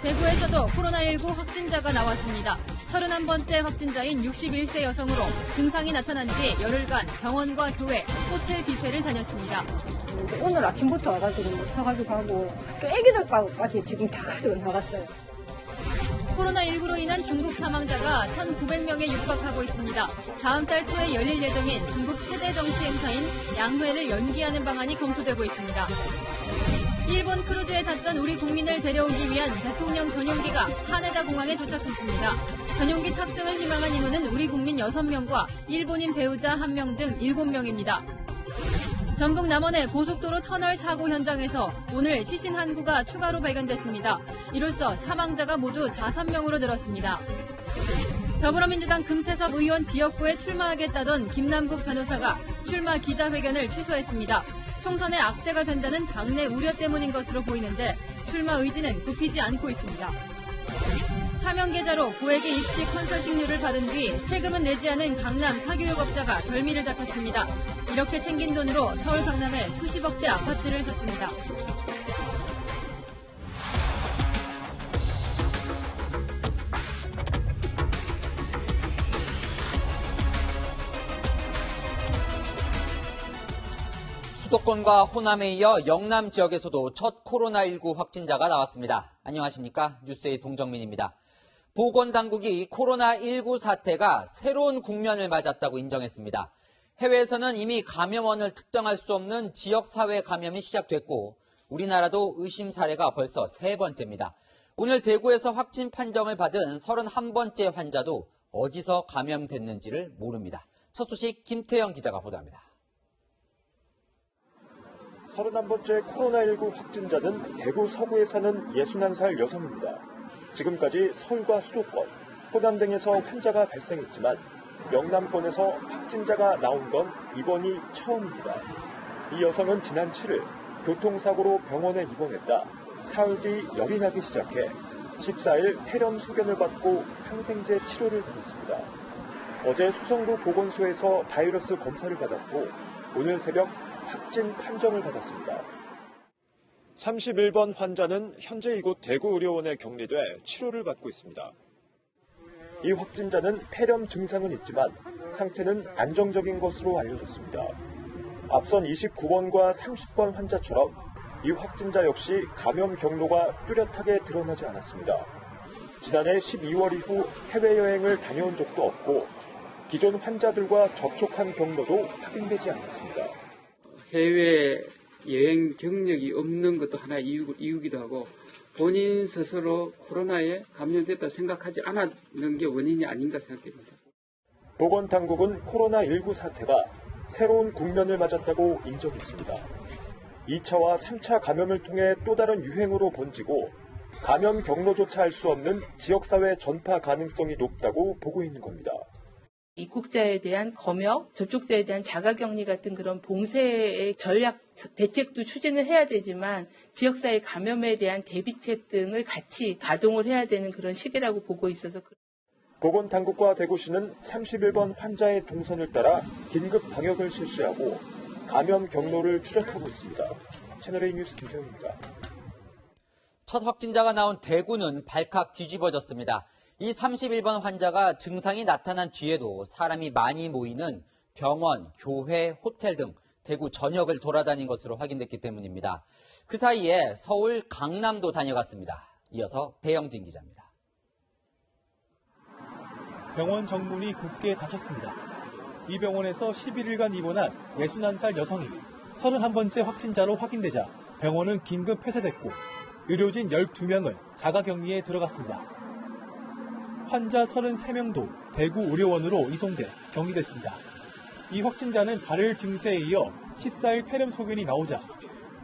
대구에서도 코로나19 확진자가 나왔습니다. 31번째 확진자인 61세 여성으로 증상이 나타난 뒤 열흘간 병원과 교회, 호텔 뷔페를 다녔습니다. 오늘 아침부터 와가지고 뭐 사가지고 가고 또 애기들까지 지금 다 가지고 나갔어요. 코로나19로 인한 중국 사망자가 1,900명에 육박하고 있습니다. 다음 달 초에 열릴 예정인 중국 최대 정치 행사인 양회를 연기하는 방안이 검토되고 있습니다. 일본 크루즈에 탔던 우리 국민을 데려오기 위한 대통령 전용기가 하네다 공항에 도착했습니다. 전용기 탑승을 희망한 인원은 우리 국민 6명과 일본인 배우자 1명 등 7명입니다. 전북 남원의 고속도로 터널 사고 현장에서 오늘 시신 한 구가 추가로 발견됐습니다. 이로써 사망자가 모두 5명으로 늘었습니다. 더불어민주당 금태섭 의원 지역구에 출마하겠다던 김남국 변호사가 출마 기자회견을 취소했습니다. 총선에 악재가 된다는 당내 우려 때문인 것으로 보이는데 출마 의지는 굽히지 않고 있습니다. 차명 계좌로 고액의 입시 컨설팅료를 받은 뒤 세금은 내지 않은 강남 사교육업자가 덜미를 잡혔습니다. 이렇게 챙긴 돈으로 서울 강남에 수십억대 아파트를 샀습니다. 수도권과 호남에 이어 영남 지역에서도 첫 코로나19 확진자가 나왔습니다. 안녕하십니까? 뉴스의 동정민입니다. 보건당국이 코로나19 사태가 새로운 국면을 맞았다고 인정했습니다. 해외에서는 이미 감염원을 특정할 수 없는 지역사회 감염이 시작됐고 우리나라도 의심 사례가 벌써 3번째입니다. 오늘 대구에서 확진 판정을 받은 31번째 환자도 어디서 감염됐는지를 모릅니다. 첫 소식 김태영 기자가 보도합니다. 31번째 코로나19 확진자는 대구 서구에 사는 61살 여성입니다. 지금까지 서울과 수도권, 호남 등에서 환자가 발생했지만 영남권에서 확진자가 나온 건 이번이 처음입니다. 이 여성은 지난 7일 교통사고로 병원에 입원했다 사흘 뒤 열이 나기 시작해 14일 폐렴 소견을 받고 항생제 치료를 받았습니다. 어제 수성구 보건소에서 바이러스 검사를 받았고 오늘 새벽 확진 판정을 받았습니다. 31번 환자는 현재 이곳 대구의료원에 격리돼 치료를 받고 있습니다. 이 확진자는 폐렴 증상은 있지만 상태는 안정적인 것으로 알려졌습니다. 앞선 29번과 30번 환자처럼 이 확진자 역시 감염 경로가 뚜렷하게 드러나지 않았습니다. 지난해 12월 이후 해외여행을 다녀온 적도 없고 기존 환자들과 접촉한 경로도 확인되지 않았습니다. 해외 여행 경력이 없는 것도 하나의 이유기도 하고 본인 스스로 코로나에 감염됐다 생각하지 않았는 게 원인이 아닌가 생각됩니다. 보건당국은 코로나19 사태가 새로운 국면을 맞았다고 인정했습니다. 2차와 3차 감염을 통해 또 다른 유행으로 번지고 감염 경로조차 알 수 없는 지역사회 전파 가능성이 높다고 보고 있는 겁니다. 입국자에 대한 검역, 접촉자에 대한 자가격리 같은 그런 봉쇄의 전략 대책도 추진을 해야 되지만 지역사회 감염에 대한 대비책 등을 같이 가동을 해야 되는 그런 시기라고 보고 있어서 보건당국과 대구시는 31번 환자의 동선을 따라 긴급 방역을 실시하고 감염 경로를 추적하고 있습니다. 채널A 뉴스 김태훈입니다. 첫 확진자가 나온 대구는 발칵 뒤집어졌습니다. 이 31번 환자가 증상이 나타난 뒤에도 사람이 많이 모이는 병원, 교회, 호텔 등 대구 전역을 돌아다닌 것으로 확인됐기 때문입니다. 그 사이에 서울, 강남도 다녀갔습니다. 이어서 배영진 기자입니다. 병원 정문이 굳게 닫혔습니다. 이 병원에서 11일간 입원한 61살 여성이 31번째 확진자로 확인되자 병원은 긴급 폐쇄됐고 의료진 12명을 자가격리에 들어갔습니다. 환자 33명도 대구 의료원으로 이송돼 격리됐습니다. 이 확진자는 발열 증세에 이어 14일 폐렴 소견이 나오자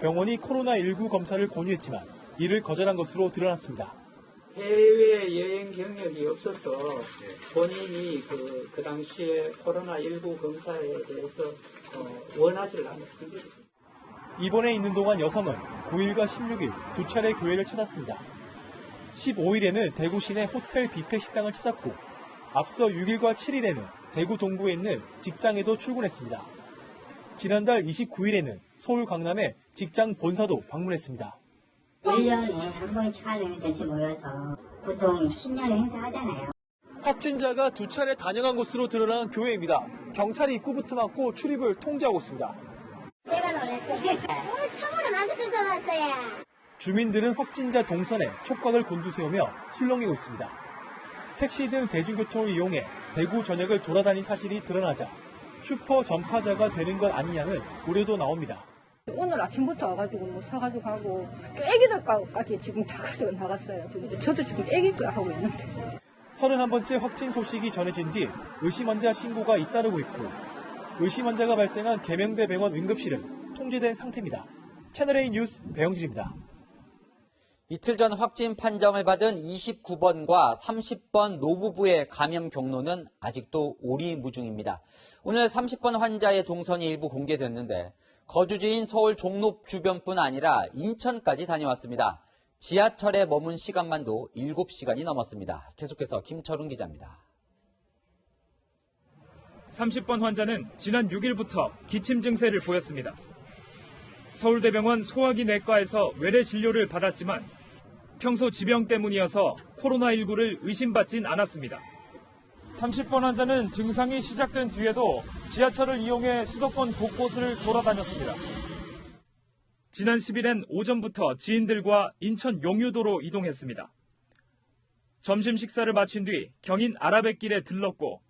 병원이 코로나19 검사를 권유했지만 이를 거절한 것으로 드러났습니다. 해외여행 경력이 없어서 본인이 그 당시에 코로나19 검사에 대해서 원하지를 않았습니다. 입원해 있는 동안 여성은 9일과 16일 두 차례 교회를 찾았습니다. 15일에는 대구 시내 호텔 뷔페 식당을 찾았고 앞서 6일과 7일에는 대구 동구에 있는 직장에도 출근했습니다. 지난달 29일에는 서울 강남의 직장 본사도 방문했습니다. 1년에 한 번씩 하는 전체 모여서 보통 10년에 행사하잖아요. 확진자가 2차례 단영한 것으로 드러난 교회입니다. 경찰이 입구부터 막고 출입을 통제하고 있습니다. 내가 놀랐어요. 오늘 처음으로 마스크 써봤어요. 주민들은 확진자 동선에 촉각을 곤두세우며 술렁이고 있습니다. 택시 등 대중교통을 이용해 대구 전역을 돌아다닌 사실이 드러나자 슈퍼 전파자가 되는 것 아니냐는 우려도 나옵니다. 오늘 아침부터 와가지고 뭐 사가지고 가고 또 애기들 거까지 지금 다 가지고 나갔어요. 저도 지금 애기 거 하고 있는데. 31번째 확진 소식이 전해진 뒤 의심 환자 신고가 잇따르고 있고 의심 환자가 발생한 계명대 병원 응급실은 통제된 상태입니다. 채널A 뉴스 배영진입니다. 이틀 전 확진 판정을 받은 29번과 30번 노부부의 감염 경로는 아직도 오리무중입니다. 오늘 30번 환자의 동선이 일부 공개됐는데 거주지인 서울 종로 주변뿐 아니라 인천까지 다녀왔습니다. 지하철에 머문 시간만도 7시간이 넘었습니다. 계속해서 김철웅 기자입니다. 30번 환자는 지난 6일부터 기침 증세를 보였습니다. 서울대병원 소화기 내과에서 외래 진료를 받았지만 평소 지병 때문이어서 코로나19를 의심받진 않았습니다. 30번 환자는 증상이 시작된 뒤에도 지하철을 이용해 수도권 곳곳을 돌아다녔습니다. 지난 10일엔 오전부터 지인들과 인천 용유도로 이동했습니다. 점심 식사를 마친 뒤 경인 아라뱃길에 들렀고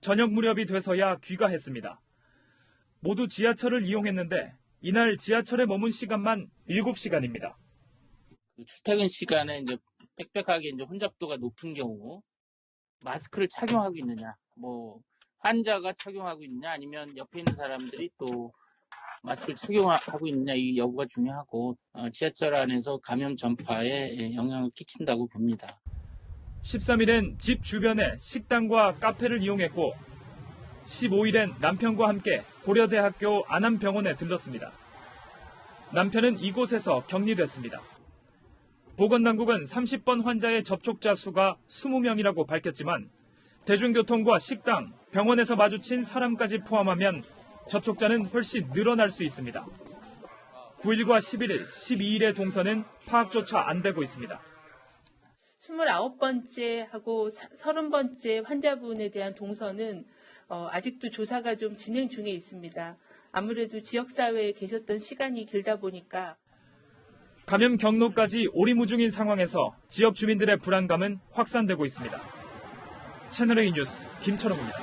저녁 무렵이 돼서야 귀가했습니다. 모두 지하철을 이용했는데 이날 지하철에 머문 시간만 7시간입니다. 출퇴근 시간에 이제 빽빽하게 이제 혼잡도가 높은 경우 마스크를 착용하고 있느냐, 환자가 착용하고 있느냐, 아니면 옆에 있는 사람들이 또 마스크를 착용하고 있느냐, 이 여부가 중요하고 지하철 안에서 감염 전파에 영향을 끼친다고 봅니다. 13일엔 집 주변에 식당과 카페를 이용했고 15일엔 남편과 함께 고려대학교 안암병원에 들렀습니다. 남편은 이곳에서 격리됐습니다. 보건당국은 30번 환자의 접촉자 수가 20명이라고 밝혔지만 대중교통과 식당, 병원에서 마주친 사람까지 포함하면 접촉자는 훨씬 늘어날 수 있습니다. 9일과 11일, 12일의 동선은 파악조차 안 되고 있습니다. 29번째 하고 30번째 환자분에 대한 동선은 아직도 조사가 좀 진행 중에 있습니다. 아무래도 지역사회에 계셨던 시간이 길다 보니까 감염 경로까지 오리무중인 상황에서 지역 주민들의 불안감은 확산되고 있습니다. 채널A 뉴스 김철웅입니다.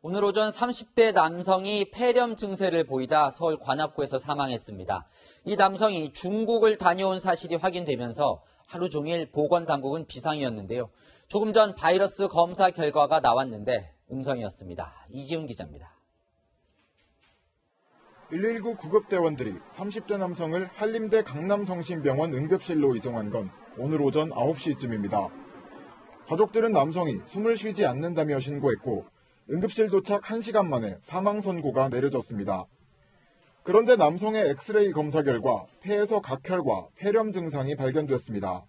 오늘 오전 30대 남성이 폐렴 증세를 보이다 서울 관악구에서 사망했습니다. 이 남성이 중국을 다녀온 사실이 확인되면서 하루 종일 보건당국은 비상이었는데요. 조금 전 바이러스 검사 결과가 나왔는데 음성이었습니다. 이지훈 기자입니다. 119 구급대원들이 30대 남성을 한림대 강남성심병원 응급실로 이송한 건 오늘 오전 9시쯤입니다. 가족들은 남성이 숨을 쉬지 않는다며 신고했고 응급실 도착 1시간 만에 사망 선고가 내려졌습니다. 그런데 남성의 엑스레이 검사 결과 폐에서 각혈과 폐렴 증상이 발견됐습니다.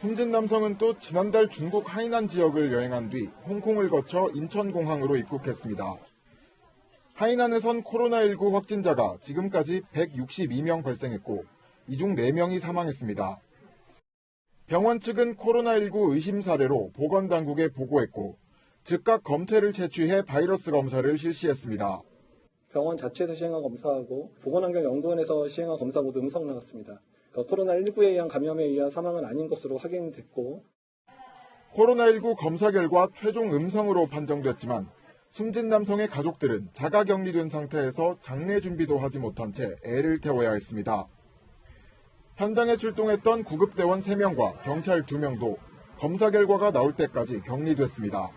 숨진 남성은 또 지난달 중국 하이난 지역을 여행한 뒤 홍콩을 거쳐 인천공항으로 입국했습니다. 하이난에선 코로나19 확진자가 지금까지 162명 발생했고 이 중 4명이 사망했습니다. 병원 측은 코로나19 의심 사례로 보건당국에 보고했고 즉각 검체를 채취해 바이러스 검사를 실시했습니다. 병원 자체에서 시행한 검사하고 보건환경연구원에서 시행한 검사 모두 음성 나왔습니다. 코로나19에 의한 감염에 의한 사망은 아닌 것으로 확인됐고 코로나19 검사 결과 최종 음성으로 판정됐지만 숨진 남성의 가족들은 자가격리된 상태에서 장례 준비도 하지 못한 채 애를 태워야 했습니다. 현장에 출동했던 구급대원 3명과 경찰 2명도 검사 결과가 나올 때까지 격리됐습니다.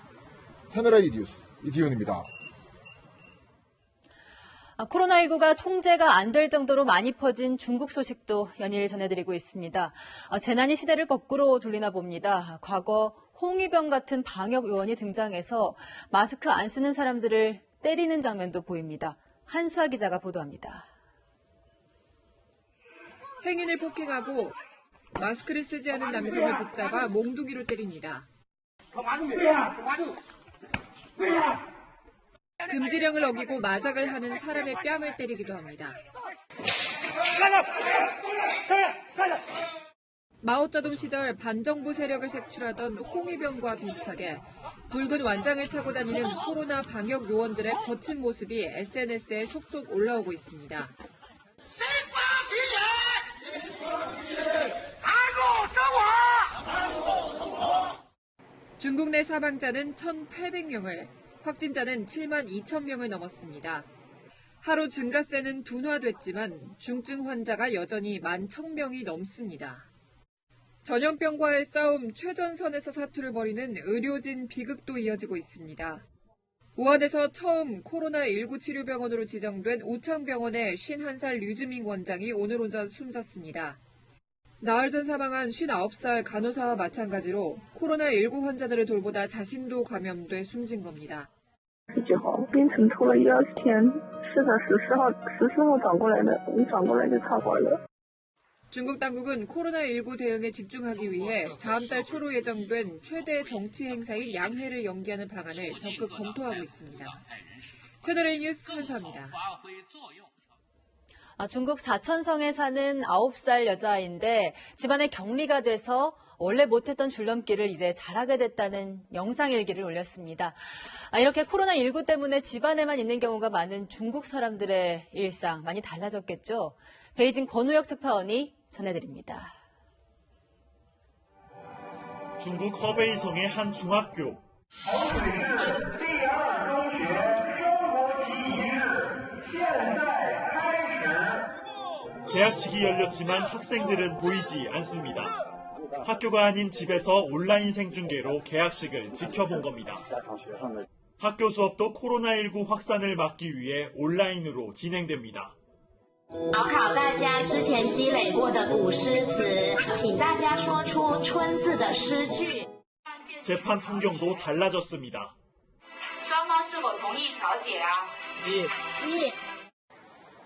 채널A 뉴스 이지훈입니다. 코로나19가 통제가 안 될 정도로 많이 퍼진 중국 소식도 연일 전해드리고 있습니다. 재난이 시대를 거꾸로 돌리나 봅니다. 과거 홍위병 같은 방역 요원이 등장해서 마스크 안 쓰는 사람들을 때리는 장면도 보입니다. 한수아 기자가 보도합니다. 행인을 폭행하고 마스크를 쓰지 않은 남성을 붙잡아 몽둥이로 때립니다. 금지령을 어기고 마작을 하는 사람의 뺨을 때리기도 합니다. 마오쩌둥 시절 반정부 세력을 색출하던 홍위병과 비슷하게 붉은 완장을 차고 다니는 코로나 방역 요원들의 거친 모습이 SNS에 속속 올라오고 있습니다. 중국 내 사망자는 1,800명을, 확진자는 7만 2천 명을 넘었습니다. 하루 증가세는 둔화됐지만 중증 환자가 여전히 11,000명이 넘습니다. 전염병과의 싸움 최전선에서 사투를 벌이는 의료진 비극도 이어지고 있습니다. 우한에서 처음 코로나19 치료병원으로 지정된 우창병원의 51살 류주민 원장이 오늘 오전 숨졌습니다. 나흘 전 사망한 59살 간호사와 마찬가지로 코로나19 환자들을 돌보다 자신도 감염돼 숨진 겁니다. 病程拖了1-20天，是的，14号转过来的，我转过来就插管了。 중국 당국은 코로나19 대응에 집중하기 위해 다음 달 초로 예정된 최대 정치 행사인 양회를 연기하는 방안을 적극 검토하고 있습니다. 채널A 뉴스 한서입니다. 중국 사천성에 사는 9살 여자아이인데 집안에 격리가 돼서 원래 못했던 줄넘기를 이제 잘하게 됐다는 영상일기를 올렸습니다. 이렇게 코로나19 때문에 집안에만 있는 경우가 많은 중국 사람들의 일상 많이 달라졌겠죠. 베이징 권우혁 특파원이 전해드립니다. 중국 허베이성의 한 중학교. 개학식이 열렸지만 학생들은 보이지 않습니다. 학교가 아닌 집에서 온라인 생중계로 개학식을 지켜본 겁니다. 학교 수업도 코로나19 확산을 막기 위해 온라인으로 진행됩니다. 考考大家之前积累过的古诗词，请大家说出春字的诗句。 재판 풍경도 달라졌습니다. 双方是否同意调解啊？ 예.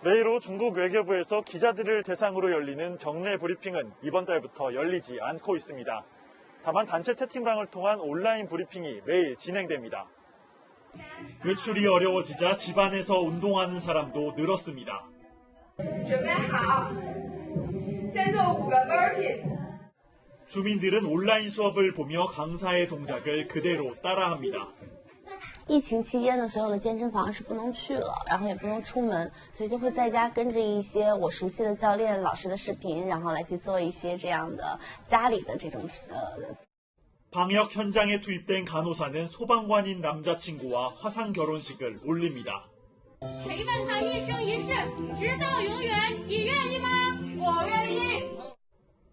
매일 오후 중국 외교부에서 기자들을 대상으로 열리는 정례 브리핑은 이번 달부터 열리지 않고 있습니다. 다만 단체 채팅방을 통한 온라인 브리핑이 매일 진행됩니다. 외출이 어려워지자 집안에서 운동하는 사람도 늘었습니다. 주민들은 온라인 수업을 보며 강사의 동작을 그대로 따라합니다. 疫情期间呢，所有的健身房是不能去了，然后也不能出门，所以就会在家跟着一些我熟悉的教练、老师的视频，然后来去做一些这样的家里的这种방역 현장에 투입된 간호사는 소방관인 남자친구와 화상 결혼식을 올립니다. 陪伴他一生一世，直到永远，你愿意吗？我愿意。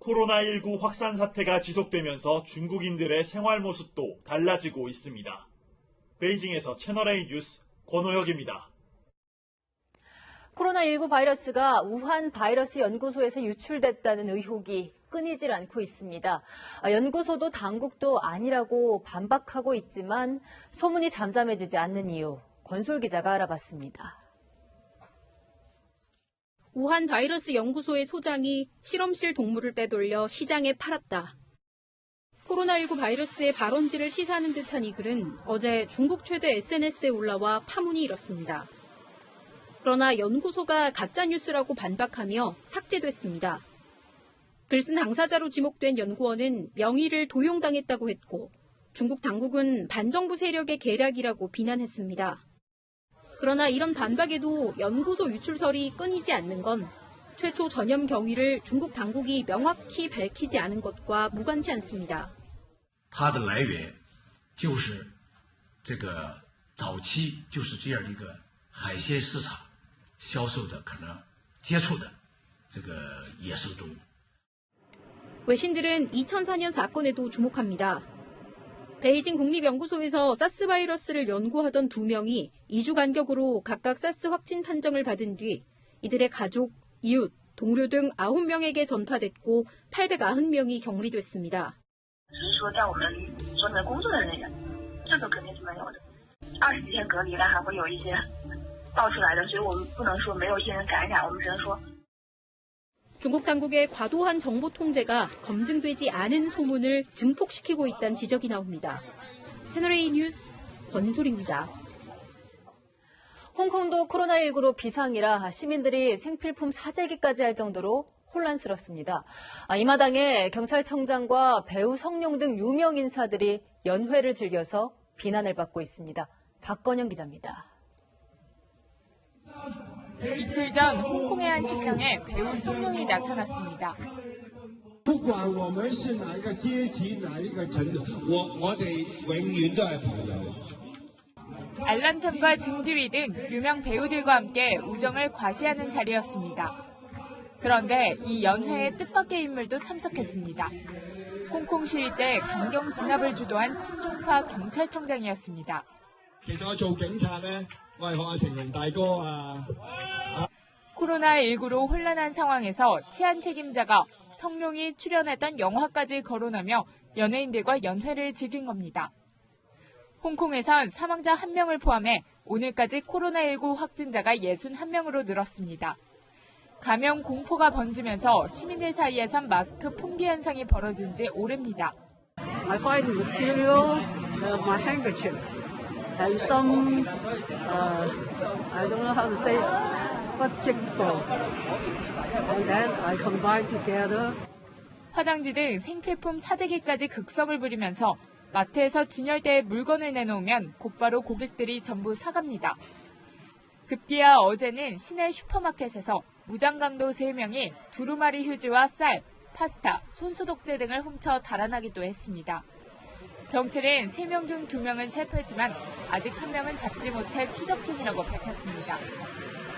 코로나19 확산 사태가 지속되면서 중국인들의 생활 모습도 달라지고 있습니다. 베이징에서 채널A 뉴스 권호혁입니다. 코로나19 바이러스가 우한 바이러스 연구소에서 유출됐다는 의혹이 끊이질 않고 있습니다. 연구소도 당국도 아니라고 반박하고 있지만 소문이 잠잠해지지 않는 이유, 권솔 기자가 알아봤습니다. 우한 바이러스 연구소의 소장이 실험실 동물을 빼돌려 시장에 팔았다. 코로나19 바이러스의 발원지를 시사하는 듯한 이 글은 어제 중국 최대 SNS에 올라와 파문이 일었습니다. 그러나 연구소가 가짜뉴스라고 반박하며 삭제됐습니다. 글쓴 당사자로 지목된 연구원은 명의를 도용당했다고 했고 중국 당국은 반정부 세력의 계략이라고 비난했습니다. 그러나 이런 반박에도 연구소 유출설이 끊이지 않는 건 최초 전염 경위를 중국 당국이 명확히 밝히지 않은 것과 무관치 않습니다. 它的来源就是这个早期就是这样一个海鲜市场销售的可能接触的这个野生动物。 외신들은 2004년 사건에도 주목합니다. 베이징 국립연구소에서 사스 바이러스를 연구하던 2명이 2주 간격으로 각각 사스 확진 판정을 받은 뒤 이들의 가족, 이웃, 동료 등 9명에게 전파됐고 890명이 격리됐습니다. 只是说在我们所里面工作的那个，这个肯定是没有的。20几天隔离了，还会有一些爆出来的，所以我们不能说没有一些人感染，我们只能说。 중국 당국의 과도한 정보 통제가 검증되지 않은 소문을 증폭시키고 있다는 지적이 나옵니다. 채널A 뉴스 권솔입니다. 홍콩도 코로나19로 비상이라 시민들이 생필품 사재기까지 할 정도로 혼란스럽습니다. 이 마당에 경찰청장과 배우 성룡 등 유명 인사들이 연회를 즐겨서 비난을 받고 있습니다. 박건영 기자입니다. 이틀 전 홍콩의 한 식당에 배우 성룡이 나타났습니다. 不管我们是哪一个阶级、哪一个程度，我哋永遠都係朋友。 알란탐과 증지휘 등 유명 배우들과 함께 우정을 과시하는 자리였습니다. 그런데 이 연회에 뜻밖의 인물도 참석했습니다. 홍콩 시위 때 강경 진압을 주도한 친중파 경찰청장이었습니다. 其實我做警察呢，我係學阿成龍大哥啊。 코로나19로 혼란한 상황에서 치안 책임자가 성룡이 출연했던 영화까지 거론하며 연예인들과 연회를 즐긴 겁니다. 홍콩에선 사망자 1명을 포함해 오늘까지 코로나19 확진자가 61명으로 늘었습니다. 감염 공포가 번지면서 시민들 사이에선 마스크 품귀 현상이 벌어진 지 오래입니다. I find the material, my handkerchief, and some, I don't know how to say, particle. And then I combine together. 화장지 등 생필품 사재기까지 극성을 부리면서 마트에서 진열대에 물건을 내놓으면 곧바로 고객들이 전부 사갑니다. 급기야 어제는 시내 슈퍼마켓에서 무장강도 3명이 두루마리 휴지와 쌀, 파스타, 손소독제 등을 훔쳐 달아나기도 했습니다. 경찰은 3명 중 2명은 체포했지만 아직 1명은 잡지 못해 추적 중이라고 밝혔습니다.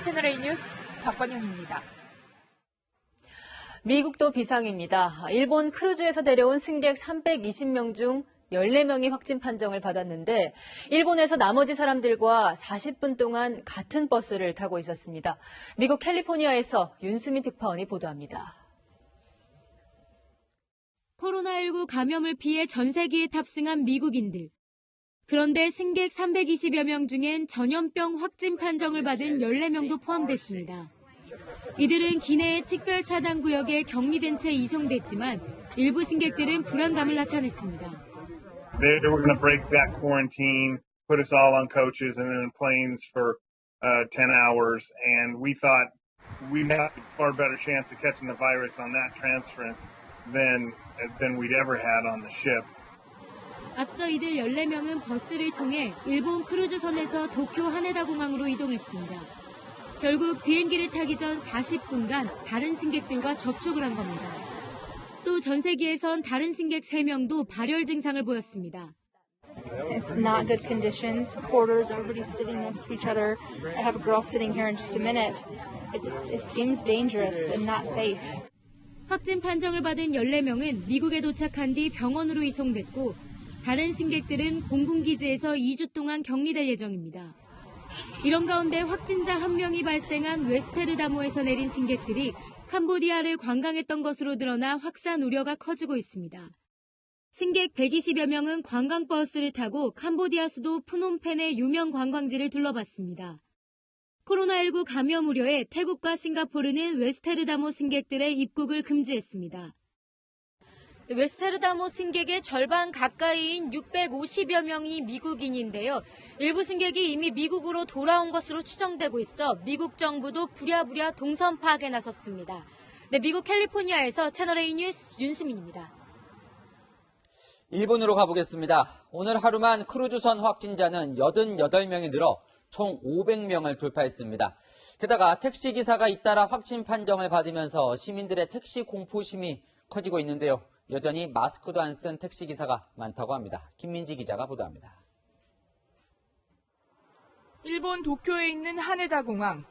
채널A 뉴스 박건영입니다. 미국도 비상입니다. 일본 크루즈에서 데려온 승객 320명 중 14명이 확진 판정을 받았는데 일본에서 나머지 사람들과 40분 동안 같은 버스를 타고 있었습니다. 미국 캘리포니아에서 윤수민 특파원이 보도합니다. 코로나19 감염을 피해 전세기에 탑승한 미국인들. 그런데 승객 320여 명 중엔 전염병 확진 판정을 받은 14명도 포함됐습니다. 이들은 기내의 특별 차단 구역에 격리된 채 이송됐지만 일부 승객들은 불안감을 나타냈습니다. They were going to break that quarantine, put us all on coaches and in planes for 10 hours, and we thought we'd have a far better chance of catching the virus on that transference than we'd ever had on the ship. 앞서 이들 14명은 버스를 통해 일본 크루즈선에서 도쿄 하네다 공항으로 이동했습니다. 결국 비행기를 타기 전 40분간 다른 승객들과 접촉을 한 겁니다. 또 전세기에선 다른 승객 3명도 발열 증상을 보였습니다. It's not good conditions. Porters, everybody's sitting next to each other. I have a girl sitting here in just a minute. It seems dangerous and not safe. 확진 판정을 받은 14명은 미국에 도착한 뒤 병원으로 이송됐고 다른 승객들은 공군기지에서 2주 동안 격리될 예정입니다. 이런 가운데 확진자 1명이 발생한 웨스테르다모에서 내린 승객들이 캄보디아를 관광했던 것으로 드러나 확산 우려가 커지고 있습니다. 승객 120여 명은 관광버스를 타고 캄보디아 수도 푸놈펜의 유명 관광지를 둘러봤습니다. 코로나19 감염 우려에 태국과 싱가포르는 웨스테르다모 승객들의 입국을 금지했습니다. 웨스테르다모 승객의 절반 가까이인 650여 명이 미국인인데요. 일부 승객이 이미 미국으로 돌아온 것으로 추정되고 있어 미국 정부도 부랴부랴 동선 파악에 나섰습니다. 네, 미국 캘리포니아에서 채널A 뉴스 윤수민입니다. 일본으로 가보겠습니다. 오늘 하루만 크루즈선 확진자는 88명이 늘어 총 500명을 돌파했습니다. 게다가 택시기사가 잇따라 확진 판정을 받으면서 시민들의 택시 공포심이 커지고 있는데요. 여전히 마스크도 안 쓴 택시기사가 많다고 합니다. 김민지 기자가 보도합니다. 일본 도쿄에 있는 하네다 공항.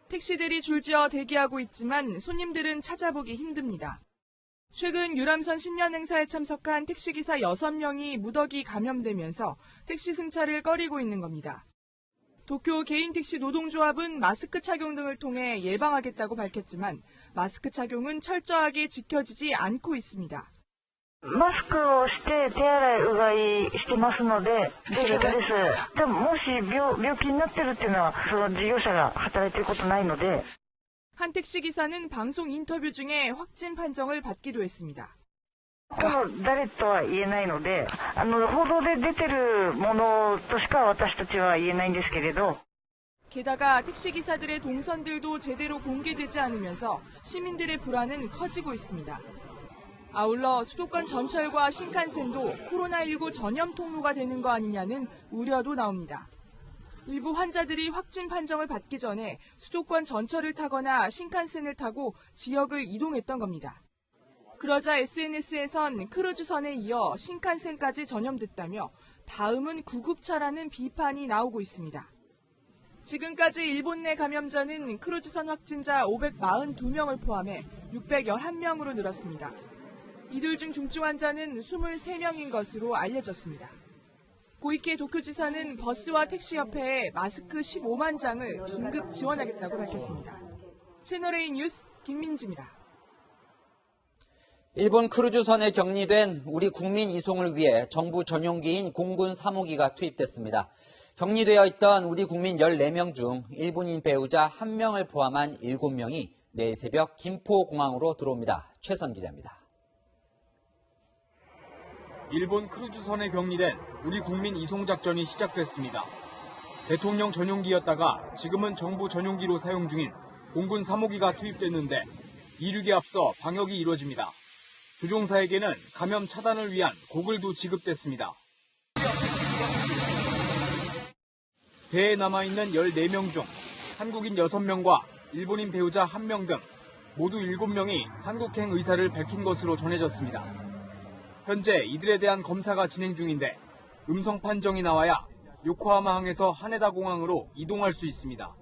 택시들이 줄지어 대기하고 있지만 손님들은 찾아보기 힘듭니다. 최근 유람선 신년 행사에 참석한 택시기사 6명이 무더기 감염되면서 택시 승차를 꺼리고 있는 겁니다. 도쿄 개인택시 노동조합은 마스크 착용 등을 통해 예방하겠다고 밝혔지만 마스크 착용은 철저하게 지켜지지 않고 있습니다. マスクをして手洗いうがいしてますので大丈夫です。でももし病気になってるっていうのはその事業者が働いてることないので. 한 택시기사는 방송 인터뷰 중에 확진 판정을 받기도 했습니다. 誰とは言えないので、報道で出てるものとしか私たちは言えないんですけれど. 게다가 택시기사들의 동선들도 제대로 공개되지 않으면서 시민들의 불안은 커지고 있습니다. 아울러 수도권 전철과 신칸센도 코로나19 전염 통로가 되는 거 아니냐는 우려도 나옵니다. 일부 환자들이 확진 판정을 받기 전에 수도권 전철을 타거나 신칸센을 타고 지역을 이동했던 겁니다. 그러자 SNS에선 크루즈선에 이어 신칸센까지 전염됐다며 다음은 구급차라는 비판이 나오고 있습니다. 지금까지 일본 내 감염자는 크루즈선 확진자 542명을 포함해 611명으로 늘었습니다. 이들 중 중증 환자는 23명인 것으로 알려졌습니다. 고이케 도쿄지사는 버스와 택시협회에 마스크 15만 장을 긴급 지원하겠다고 밝혔습니다. 채널A 뉴스 김민지입니다. 일본 크루즈선에 격리된 우리 국민 이송을 위해 정부 전용기인 공군 3호기가 투입됐습니다. 격리되어 있던 우리 국민 14명 중 일본인 배우자 1명을 포함한 7명이 내일 새벽 김포공항으로 들어옵니다. 최선 기자입니다. 일본 크루즈선에 격리된 우리 국민 이송 작전이 시작됐습니다. 대통령 전용기였다가 지금은 정부 전용기로 사용 중인 공군 3호기가 투입됐는데 이륙에 앞서 방역이 이루어집니다. 조종사에게는 감염 차단을 위한 고글도 지급됐습니다. 배에 남아있는 14명 중 한국인 6명과 일본인 배우자 1명 등 모두 7명이 한국행 의사를 밝힌 것으로 전해졌습니다. 현재 이들에 대한 검사가 진행 중인데 음성 판정이 나와야 요코하마항에서 하네다 공항으로 이동할 수 있습니다.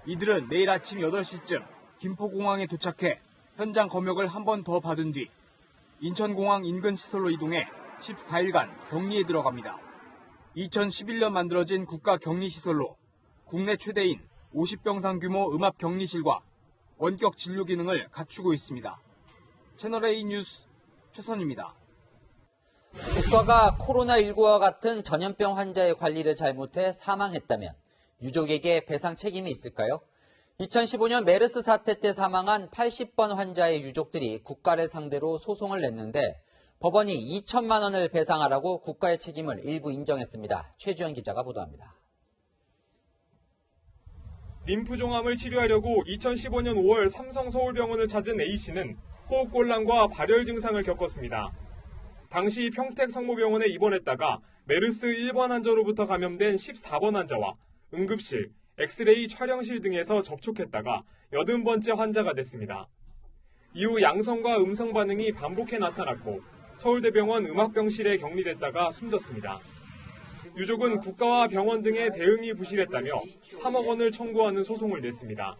이들은 내일 아침 8시쯤 김포공항에 도착해 현장 검역을 한 번 더 받은 뒤 인천공항 인근 시설로 이동해 14일간 격리에 들어갑니다. 2011년 만들어진 국가격리시설로 국내 최대인 50병상 규모 음압격리실과 원격 진료 기능을 갖추고 있습니다. 채널A 뉴스 최선입니다. 국가가 코로나19와 같은 전염병 환자의 관리를 잘못해 사망했다면 유족에게 배상 책임이 있을까요? 2015년 메르스 사태 때 사망한 80번 환자의 유족들이 국가를 상대로 소송을 냈는데 법원이 2천만 원을 배상하라고 국가의 책임을 일부 인정했습니다. 최주현 기자가 보도합니다. 림프종암을 치료하려고 2015년 5월 삼성서울병원을 찾은 A씨는 호흡곤란과 발열 증상을 겪었습니다. 당시 평택성모병원에 입원했다가 메르스 1번 환자로부터 감염된 14번 환자와 응급실, 엑스레이 촬영실 등에서 접촉했다가 80번째 환자가 됐습니다. 이후 양성과 음성 반응이 반복해 나타났고 서울대병원 음압병실에 격리됐다가 숨졌습니다. 유족은 국가와 병원 등의 대응이 부실했다며 3억 원을 청구하는 소송을 냈습니다.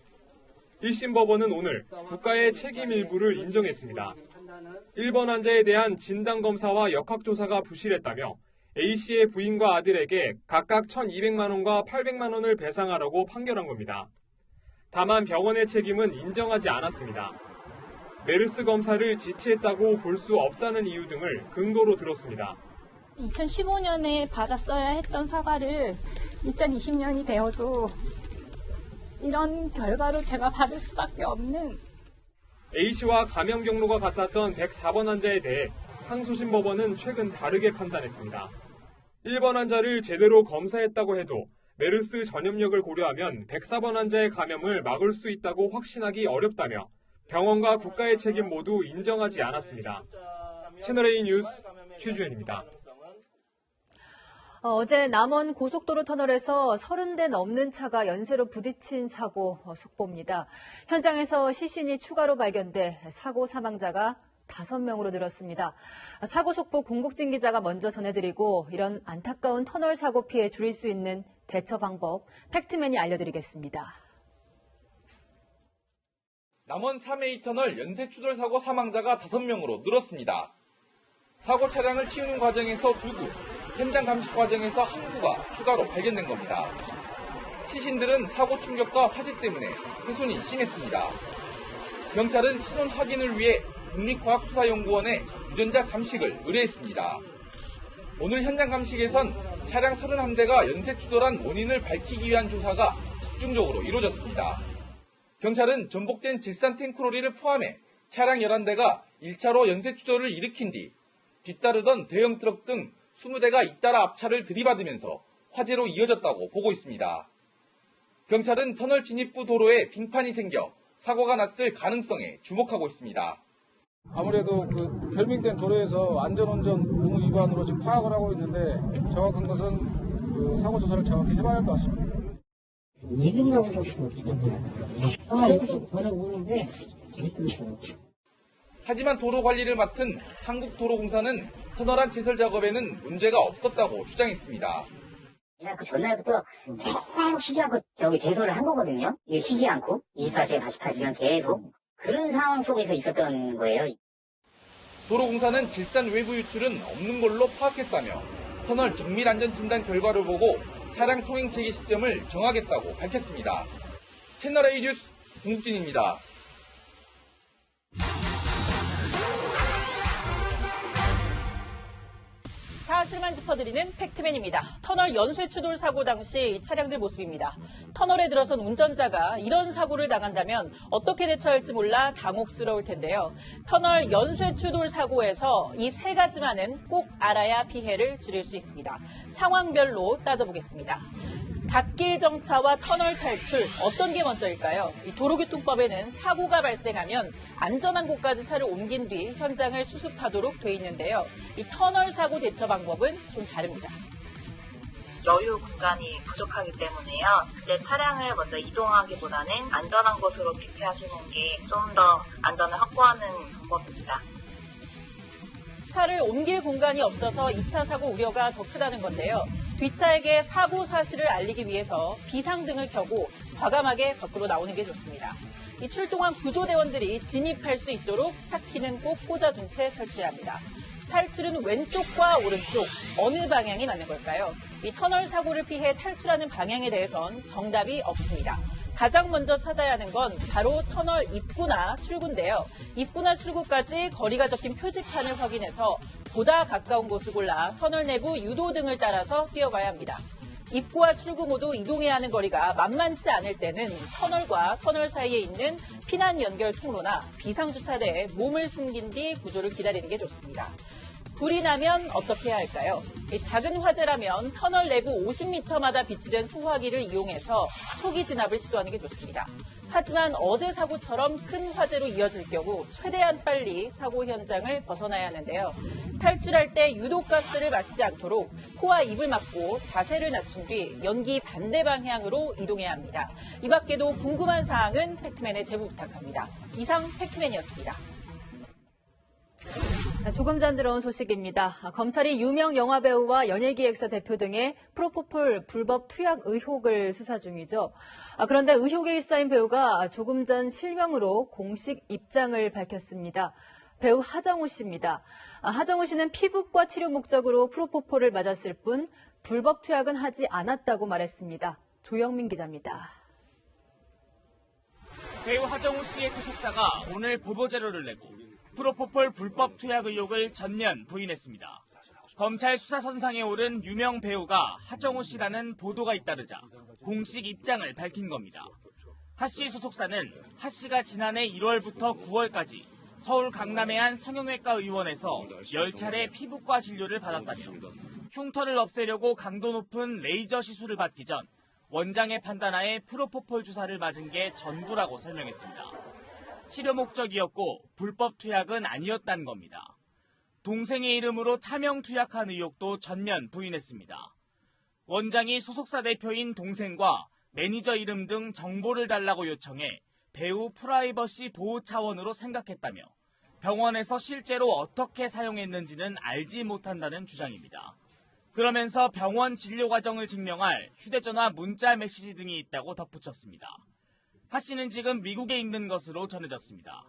1심 법원은 오늘 국가의 책임 일부를 인정했습니다. 1번 환자에 대한 진단검사와 역학조사가 부실했다며 A씨의 부인과 아들에게 각각 1,200만 원과 800만 원을 배상하라고 판결한 겁니다. 다만 병원의 책임은 인정하지 않았습니다. 메르스 검사를 지체했다고 볼 수 없다는 이유 등을 근거로 들었습니다. 2015년에 받았어야 했던 사과를 2020년이 되어도 이런 결과로 제가 받을 수밖에 없는. A씨와 감염 경로가 같았던 104번 환자에 대해 항소심 법원은 최근 다르게 판단했습니다. 1번 환자를 제대로 검사했다고 해도 메르스 전염력을 고려하면 104번 환자의 감염을 막을 수 있다고 확신하기 어렵다며 병원과 국가의 책임 모두 인정하지 않았습니다. 채널A 뉴스 최주현입니다. 어제 남원 고속도로 터널에서 30대 넘는 차가 연쇄로 부딪힌 사고 속보입니다. 현장에서 시신이 추가로 발견돼 사고 사망자가 5명으로 늘었습니다. 사고 속보 공국진 기자가 먼저 전해드리고 이런 안타까운 터널 사고 피해 줄일 수 있는 대처 방법 팩트맨이 알려드리겠습니다. 남원 3A 터널 연쇄 추돌 사고 사망자가 5명으로 늘었습니다. 사고 차량을 치우는 과정에서 2구, 현장 감식 과정에서 1구가 추가로 발견된 겁니다. 시신들은 사고 충격과 화재 때문에 훼손이 심했습니다. 경찰은 신원 확인을 위해 국립과학수사연구원에 유전자 감식을 의뢰했습니다. 오늘 현장 감식에선 차량 31대가 연쇄 추돌한 원인을 밝히기 위한 조사가 집중적으로 이루어졌습니다. 경찰은 전복된 질산 탱크로리를 포함해 차량 11대가 1차로 연쇄 추돌을 일으킨 뒤 뒤따르던 대형 트럭 등 20대가 잇따라 앞차를 들이받으면서 화재로 이어졌다고 보고 있습니다. 경찰은 터널 진입부 도로에 빙판이 생겨 사고가 났을 가능성에 주목하고 있습니다. 아무래도 그 결빙된 도로에서 안전운전 의무 위반으로 지금 파악을 하고 있는데 정확한 것은 그 사고 조사를 정확히 해봐야 할 것 같습니다. 하지만 도로 관리를 맡은 한국도로공사는 터널안 제설 작업에는 문제가 없었다고 주장했습니다. 그 전날부터 계속 쉬지 않고 제설을 한 거거든요. 이게 쉬지 않고 24시간 48시간 계속 그런 상황 속에서 있었던 거예요. 도로공사는 질산 외부 유출은 없는 걸로 파악했다며 터널 정밀 안전 진단 결과를 보고 차량 통행 재개 시점을 정하겠다고 밝혔습니다. 채널A 뉴스 공국진입니다. 사실만 짚어드리는 팩트맨입니다. 터널 연쇄 추돌 사고 당시 차량들 모습입니다. 터널에 들어선 운전자가 이런 사고를 당한다면 어떻게 대처할지 몰라 당혹스러울 텐데요. 터널 연쇄 추돌 사고에서 이 세 가지만은 꼭 알아야 피해를 줄일 수 있습니다. 상황별로 따져보겠습니다. 갓길 정차와 터널 탈출, 어떤 게 먼저일까요? 이 도로교통법에는 사고가 발생하면 안전한 곳까지 차를 옮긴 뒤 현장을 수습하도록 돼 있는데요. 이 터널 사고 대처 방법은 좀 다릅니다. 여유 공간이 부족하기 때문에요. 그때 차량을 먼저 이동하기보다는 안전한 곳으로 대피하시는 게 좀 더 안전을 확보하는 방법입니다. 차를 옮길 공간이 없어서 2차 사고 우려가 더 크다는 건데요. 뒷차에게 사고 사실을 알리기 위해서 비상등을 켜고 과감하게 밖으로 나오는 게 좋습니다. 이 출동한 구조대원들이 진입할 수 있도록 차키는 꼭 꽂아둔 채 설치해야 합니다. 탈출은 왼쪽과 오른쪽, 어느 방향이 맞는 걸까요? 이 터널 사고를 피해 탈출하는 방향에 대해선 정답이 없습니다. 가장 먼저 찾아야 하는 건 바로 터널 입구나 출구인데요. 입구나 출구까지 거리가 적힌 표지판을 확인해서 보다 가까운 곳을 골라 터널 내부 유도등을 따라서 뛰어가야 합니다. 입구와 출구 모두 이동해야 하는 거리가 만만치 않을 때는 터널과 터널 사이에 있는 피난 연결 통로나 비상주차대에 몸을 숨긴 뒤 구조를 기다리는 게 좋습니다. 불이 나면 어떻게 해야 할까요? 작은 화재라면 터널 내부 50m마다 비치된 소화기를 이용해서 초기 진압을 시도하는 게 좋습니다. 하지만 어제 사고처럼 큰 화재로 이어질 경우 최대한 빨리 사고 현장을 벗어나야 하는데요. 탈출할 때 유독가스를 마시지 않도록 코와 입을 막고 자세를 낮춘 뒤 연기 반대 방향으로 이동해야 합니다. 이 밖에도 궁금한 사항은 팩트맨에 제보 부탁합니다. 이상 팩트맨이었습니다. 조금 전 들어온 소식입니다. 검찰이 유명 영화배우와 연예기획사 대표 등의 프로포폴 불법 투약 의혹을 수사 중이죠. 그런데 의혹에 휩싸인 배우가 조금 전 실명으로 공식 입장을 밝혔습니다. 배우 하정우 씨입니다. 하정우 씨는 피부과 치료 목적으로 프로포폴을 맞았을 뿐 불법 투약은 하지 않았다고 말했습니다. 조영민 기자입니다. 배우 하정우 씨의 소속사가 오늘 보도자료를 내고 프로포폴 불법 투약 의혹을 전면 부인했습니다. 검찰 수사선상에 오른 유명 배우가 하정우 씨라는 보도가 잇따르자 공식 입장을 밝힌 겁니다. 하 씨 소속사는 하 씨가 지난해 1월부터 9월까지 서울 강남의 한 성형외과 의원에서 10차례 피부과 진료를 받았다며 흉터를 없애려고 강도 높은 레이저 시술을 받기 전 원장의 판단하에 프로포폴 주사를 맞은 게 전부라고 설명했습니다. 치료 목적이었고 불법 투약은 아니었다는 겁니다. 동생의 이름으로 차명 투약한 의혹도 전면 부인했습니다. 원장이 소속사 대표인 동생과 매니저 이름 등 정보를 달라고 요청해 배우 프라이버시 보호 차원으로 생각했다며 병원에서 실제로 어떻게 사용했는지는 알지 못한다는 주장입니다. 그러면서 병원 진료 과정을 증명할 휴대전화 문자 메시지 등이 있다고 덧붙였습니다. 하 씨는 지금 미국에 있는 것으로 전해졌습니다.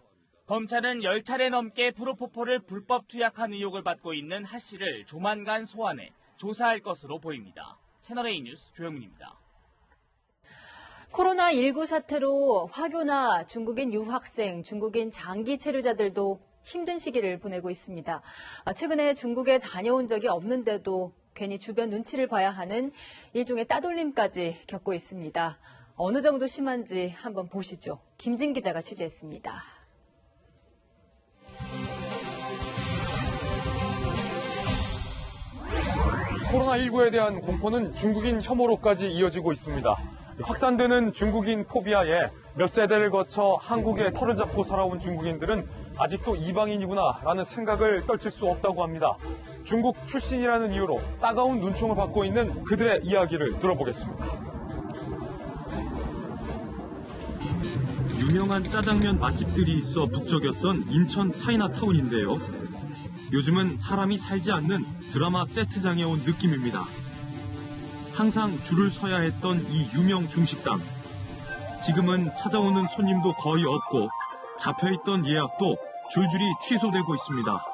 검찰은 10차례 넘게 프로포폴을 불법 투약한 의혹을 받고 있는 하 씨를 조만간 소환해 조사할 것으로 보입니다. 채널A 뉴스 조영민입니다. 코로나19 사태로 화교나 중국인 유학생, 중국인 장기 체류자들도 힘든 시기를 보내고 있습니다. 최근에 중국에 다녀온 적이 없는데도 괜히 주변 눈치를 봐야 하는 일종의 따돌림까지 겪고 있습니다. 어느 정도 심한지 한번 보시죠. 김진 기자가 취재했습니다. 코로나19에 대한 공포는 중국인 혐오로까지 이어지고 있습니다. 확산되는 중국인 포비아에 몇 세대를 거쳐 한국에 털을 잡고 살아온 중국인들은 아직도 이방인이구나라는 생각을 떨칠 수 없다고 합니다. 중국 출신이라는 이유로 따가운 눈총을 받고 있는 그들의 이야기를 들어보겠습니다. 유명한 짜장면 맛집들이 있어 북적였던 인천 차이나타운인데요. 요즘은 사람이 살지 않는 드라마 세트장에 온 느낌입니다. 항상 줄을 서야 했던 이 유명 중식당. 지금은 찾아오는 손님도 거의 없고 잡혀있던 예약도 줄줄이 취소되고 있습니다.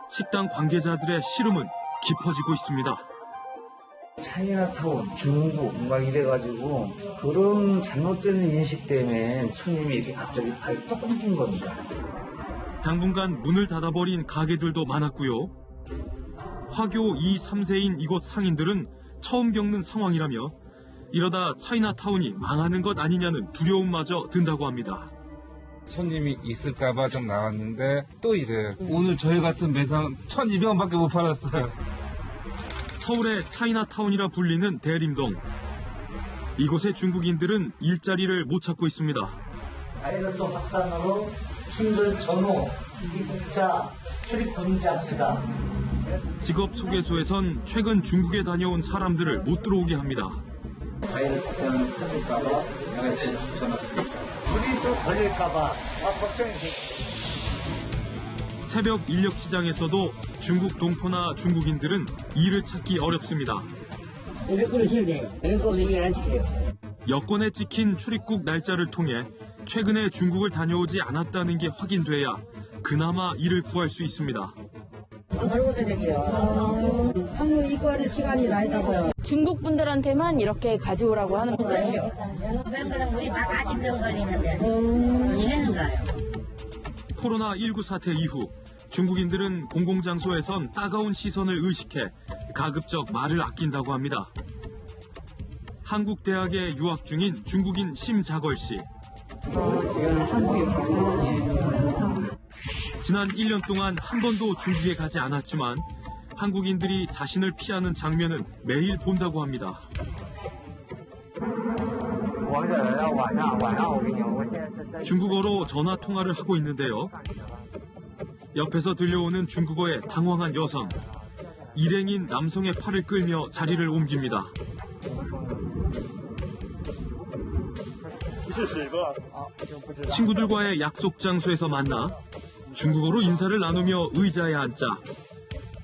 식당 관계자들의 시름은 깊어지고 있습니다. 차이나타운, 중국 막 이래가지고 그런 잘못된 인식 때문에 손님이 이렇게 갑자기 발떡 끊긴 겁니다. 당분간 문을 닫아버린 가게들도 많았고요. 화교 2, 3세인 이곳 상인들은 처음 겪는 상황이라며 이러다 차이나타운이 망하는 것 아니냐는 두려움마저 든다고 합니다. 손님이 있을까봐 좀 나왔는데 또 이래요. 오늘 저희 같은 매상 1,200원밖에 못 팔았어요. 서울의 차이나타운이라 불리는 대림동. 이곳의 중국인들은 일자리를 못 찾고 있습니다. 바이러스 확산으로 충전 전후, 입국자 출입 금지합니다. 직업 소개소에선 최근 중국에 다녀온 사람들을 못 들어오게 합니다. 바이러스 때문에 터질까봐 내가 이제 붙여놨습니다. 우리도 걸릴까봐 걱정이 새벽 인력시장에서도 중국 동포나 중국인들은 일을 찾기 어렵습니다. 여권에 찍힌 출입국 날짜를 통해 최근에 중국을 다녀오지 않았다는 게 확인돼야 그나마 일을 구할 수 있습니다. 한국 입국하는 시간이 나 있다고요. 중국 분들한테만 이렇게 가져오라고 하는 거예요. 그럼 우리 막 아직 병 걸리는데 이해는가요? 코로나19 사태 이후 중국인들은 공공장소에선 따가운 시선을 의식해 가급적 말을 아낀다고 합니다. 한국 대학에 유학 중인 중국인 심자걸 씨. 지금 한국에 갔어요. 지난 1년 동안 한 번도 중국에 가지 않았지만 한국인들이 자신을 피하는 장면은 매일 본다고 합니다. 중국어로 전화 통화를 하고 있는데요. 옆에서 들려오는 중국어에 당황한 여성. 일행인 남성의 팔을 끌며 자리를 옮깁니다. 친구들과의 약속 장소에서 만나 중국어로 인사를 나누며 의자에 앉자.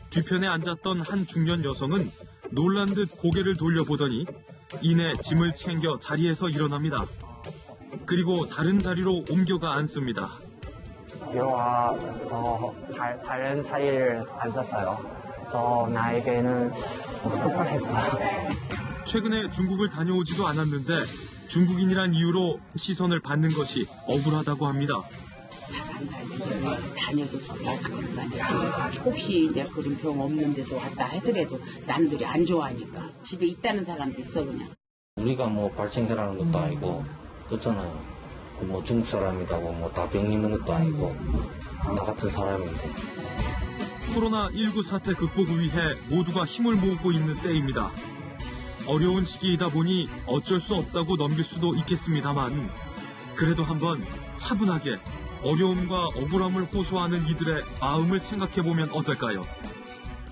뒤편에 앉았던 한 중년 여성은 놀란 듯 고개를 돌려보더니 이내 짐을 챙겨 자리에서 일어납니다. 그리고 다른 자리로 옮겨가 앉습니다. 저 다른 자리를 앉았어요. 저 나에게는 섭섭했어요. 최근에 중국을 다녀오지도 않았는데 중국인이란 이유로 시선을 받는 것이 억울하다고 합니다. 다녀도 좋아서 그런 거 아니야. 혹시 이제 그런 병 없는 데서 왔다 하더라도 남들이 안 좋아하니까 집에 있다는 사람도 있어 그냥. 우리가 뭐 발생해라는 것도 아니고 그렇잖아요. 뭐 중국 사람이라고 뭐 다 병 있는 것도 아니고 나 같은 사람인데. 코로나19 사태 극복을 위해 모두가 힘을 모으고 있는 때입니다. 어려운 시기이다 보니 어쩔 수 없다고 넘길 수도 있겠습니다만 그래도 한번 차분하게 어려움과 억울함을 호소하는 이들의 마음을 생각해보면 어떨까요?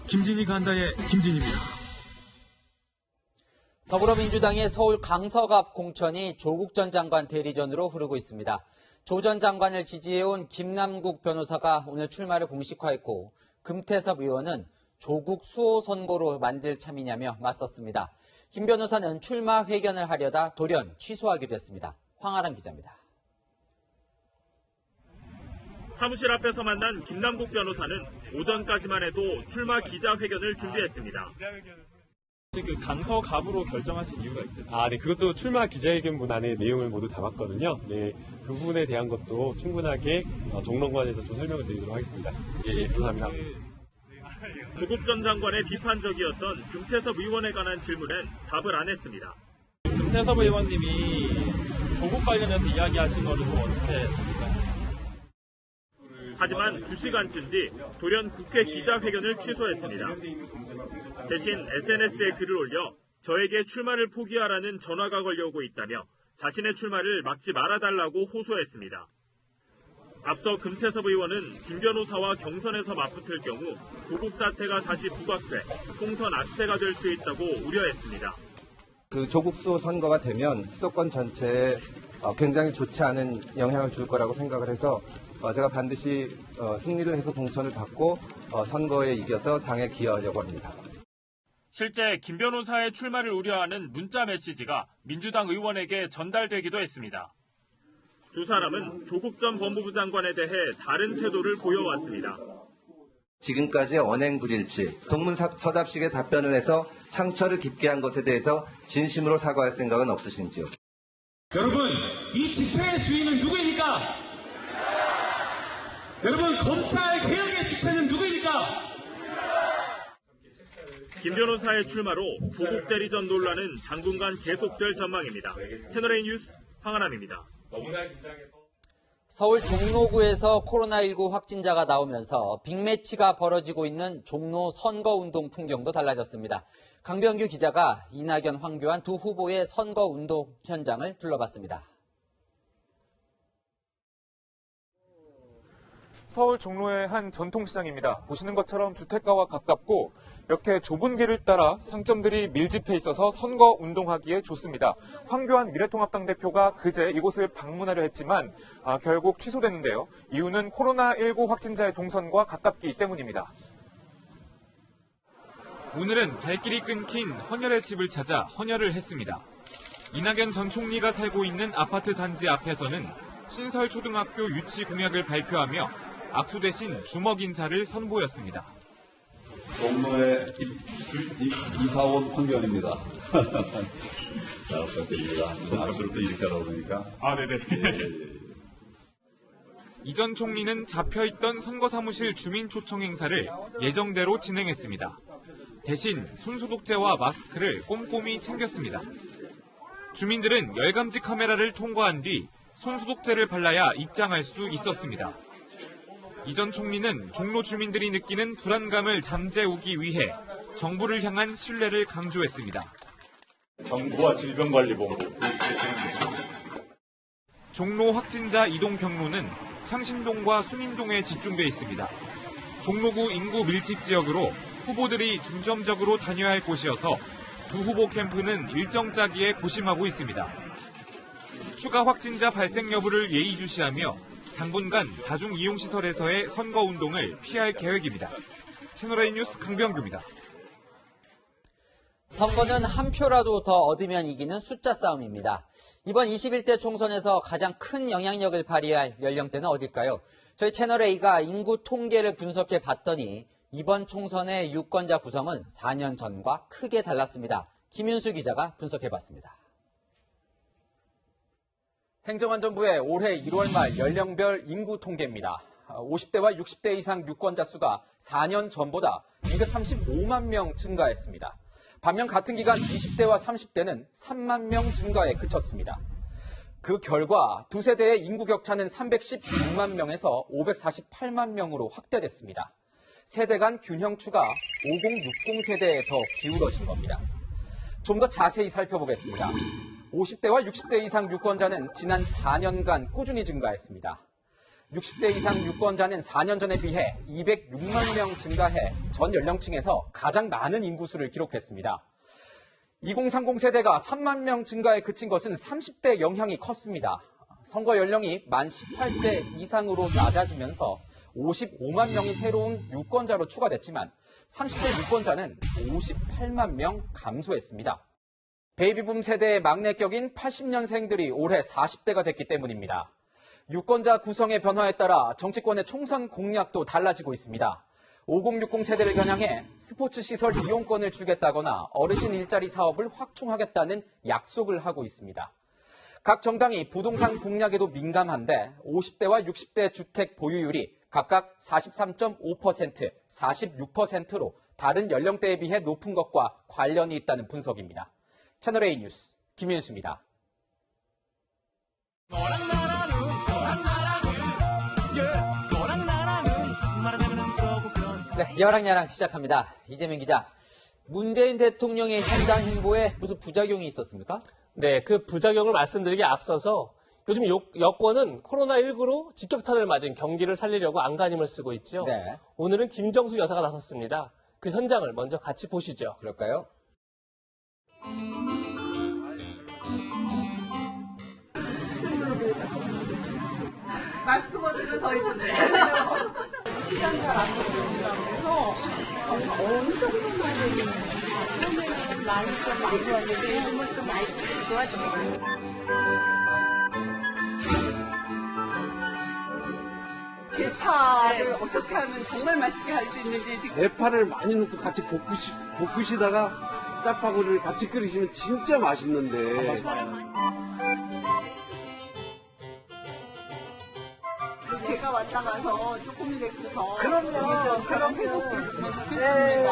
김진희 간다의 김진희입니다. 더불어민주당의 서울 강석 앞 공천이 조국 전 장관 대리전으로 흐르고 있습니다. 조 전 장관을 지지해온 김남국 변호사가 오늘 출마를 공식화했고 금태섭 의원은 조국 수호 선고로 만들 참이냐며 맞섰습니다. 김 변호사는 출마 회견을 하려다 돌연 취소하기로 했습니다. 황아람 기자입니다. 사무실 앞에서 만난 김남국 변호사는 오전까지만 해도 출마 기자회견을 준비했습니다. 그 강서갑으로 결정하신 이유가 있으세요? 네, 그것도 출마 기자회견문 안에 내용을 모두 담았거든요. 네, 그 부분에 대한 것도 충분하게 종론관에서 좀 설명을 드리도록 하겠습니다. 예, 감사합니다. 조국 전 장관의 비판적이었던 금태섭 의원에 관한 질문엔 답을 안 했습니다. 금태섭 의원님이 조국 관련해서 이야기하신 거를 좀 어떻게 보실까요? 하지만 2시간쯤 뒤 돌연 국회 기자회견을 취소했습니다. 대신 SNS에 글을 올려 저에게 출마를 포기하라는 전화가 걸려오고 있다며 자신의 출마를 막지 말아달라고 호소했습니다. 앞서 금태섭 의원은 김 변호사와 경선에서 맞붙을 경우 조국 사태가 다시 부각돼 총선 악재가 될 수 있다고 우려했습니다. 그 조국수 선거가 되면 수도권 전체에 굉장히 좋지 않은 영향을 줄 거라고 생각을 해서 제가 반드시 승리를 해서 공천을 받고 선거에 이겨서 당에 기여하려고 합니다. 실제 김 변호사의 출마를 우려하는 문자 메시지가 민주당 의원에게 전달되기도 했습니다. 두 사람은 조국 전 법무부 장관에 대해 다른 태도를 보여왔습니다. 지금까지의 언행 불일치, 동문서답식의 답변을 해서 상처를 깊게 한 것에 대해서 진심으로 사과할 생각은 없으신지요? 여러분, 이 집회의 주인은 누구입니까? 여러분, 검찰 개혁의 주체는 누구입니까? 김 변호사의 출마로 조국 대리전 논란은 당분간 계속될 전망입니다. 채널A 뉴스 황하남입니다. 서울 종로구에서 코로나19 확진자가 나오면서 빅매치가 벌어지고 있는 종로 선거운동 풍경도 달라졌습니다. 강병규 기자가 이낙연, 황교안 두 후보의 선거운동 현장을 둘러봤습니다. 서울 종로의 한 전통시장입니다. 보시는 것처럼 주택가와 가깝고 이렇게 좁은 길을 따라 상점들이 밀집해 있어서 선거 운동하기에 좋습니다. 황교안 미래통합당 대표가 그제 이곳을 방문하려 했지만 결국 취소됐는데요. 이유는 코로나19 확진자의 동선과 가깝기 때문입니다. 오늘은 발길이 끊긴 헌혈의 집을 찾아 헌혈을 했습니다. 이낙연 전 총리가 살고 있는 아파트 단지 앞에서는 신설초등학교 유치 공약을 발표하며 악수 대신 주먹 인사를 선보였습니다. 종로에 이사 온 황교안입니다. 잘 부탁드립니다. 악수를 또 이렇게 하라고 그러니까. 네네. 이 전 총리는 잡혀있던 선거사무실 주민 초청 행사를 예정대로 진행했습니다. 대신 손소독제와 마스크를 꼼꼼히 챙겼습니다. 주민들은 열감지 카메라를 통과한 뒤 손소독제를 발라야 입장할 수 있었습니다. 이 전 총리는 종로 주민들이 느끼는 불안감을 잠재우기 위해 정부를 향한 신뢰를 강조했습니다. 정부와 질병관리본부. 종로 확진자 이동 경로는 창신동과 수민동에 집중돼 있습니다. 종로구 인구 밀집 지역으로 후보들이 중점적으로 다녀야 할 곳이어서 두 후보 캠프는 일정 짜기에 고심하고 있습니다. 추가 확진자 발생 여부를 예의주시하며 당분간 다중이용시설에서의 선거운동을 피할 계획입니다. 채널A 뉴스 강병규입니다. 선거는 한 표라도 더 얻으면 이기는 숫자 싸움입니다. 이번 21대 총선에서 가장 큰 영향력을 발휘할 연령대는 어딜까요? 저희 채널A가 인구 통계를 분석해 봤더니 이번 총선의 유권자 구성은 4년 전과 크게 달랐습니다. 김윤수 기자가 분석해 봤습니다. 행정안전부의 올해 1월 말 연령별 인구 통계입니다. 50대와 60대 이상 유권자 수가 4년 전보다 235만 명 증가했습니다. 반면 같은 기간 20대와 30대는 3만 명 증가에 그쳤습니다. 그 결과 두 세대의 인구 격차는 316만 명에서 548만 명으로 확대됐습니다. 세대 간 균형 추가 5060 세대에 더 기울어진 겁니다. 좀 더 자세히 살펴보겠습니다. 50대와 60대 이상 유권자는 지난 4년간 꾸준히 증가했습니다. 60대 이상 유권자는 4년 전에 비해 206만 명 증가해 전 연령층에서 가장 많은 인구수를 기록했습니다. 2030 세대가 3만 명 증가에 그친 것은 30대 영향이 컸습니다. 선거 연령이 만 18세 이상으로 낮아지면서 55만 명이 새로운 유권자로 추가됐지만 30대 유권자는 58만 명 감소했습니다. 베이비붐 세대의 막내격인 80년생들이 올해 40대가 됐기 때문입니다. 유권자 구성의 변화에 따라 정치권의 총선 공약도 달라지고 있습니다. 5060 세대를 겨냥해 스포츠 시설 이용권을 주겠다거나 어르신 일자리 사업을 확충하겠다는 약속을 하고 있습니다. 각 정당이 부동산 공약에도 민감한데 50대와 60대 주택 보유율이 각각 43.5%, 46%로 다른 연령대에 비해 높은 것과 관련이 있다는 분석입니다. 채널A 뉴스 김윤수입니다. 네, 여랑야랑 시작합니다. 이재명 기자, 문재인 대통령의 현장 행보에 무슨 부작용이 있었습니까? 네, 그 부작용을 말씀드리기 앞서서 요즘 여권은 코로나19로 직격탄을 맞은 경기를 살리려고 안간힘을 쓰고 있죠. 네. 오늘은 김정숙 여사가 나섰습니다. 그 현장을 먼저 같이 보시죠. 그럴까요? 마스크 벗으면 더 이쁜데. 시간 잘안 걸린다고 해서 어느 정도만 처음에는 많이 좀 많이 왔는데 요즘은 좀 많이 좋아졌어요. 대파를 어떻게 하면 정말 맛있게 할 수 있는지 지금 대파를 많이 넣고 같이 볶으시다가 짜파구리를 같이 끓이시면 진짜 맛있는데. 제가 왔다 가서 조금이라도 그럼요. 그럼 해줬으면 좋겠습니다. 예.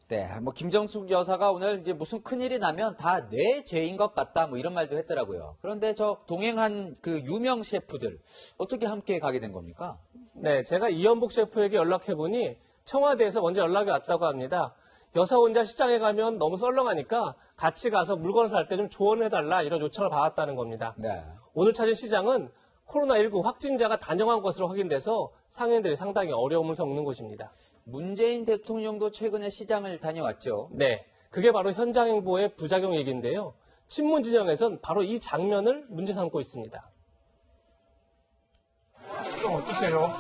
네, 뭐 김정숙 여사가 오늘 이제 무슨 큰일이 나면 다 내 죄인 것 같다 뭐 이런 말도 했더라고요. 그런데 저 동행한 그 유명 셰프들 어떻게 함께 가게 된 겁니까? 네, 제가 이현복 셰프에게 연락해보니 청와대에서 먼저 연락이 왔다고 합니다. 여사 혼자 시장에 가면 너무 썰렁하니까 같이 가서 물건을 살 때 좀 조언해달라 이런 요청을 받았다는 겁니다. 네. 오늘 찾은 시장은 코로나19 확진자가 단정한 것으로 확인돼서 상인들이 상당히 어려움을 겪는 곳입니다. 문재인 대통령도 최근에 시장을 다녀왔죠. 네, 그게 바로 현장 행보의 부작용 얘기인데요. 친문 진영에선 바로 이 장면을 문제 삼고 있습니다. 좀 어떠세요?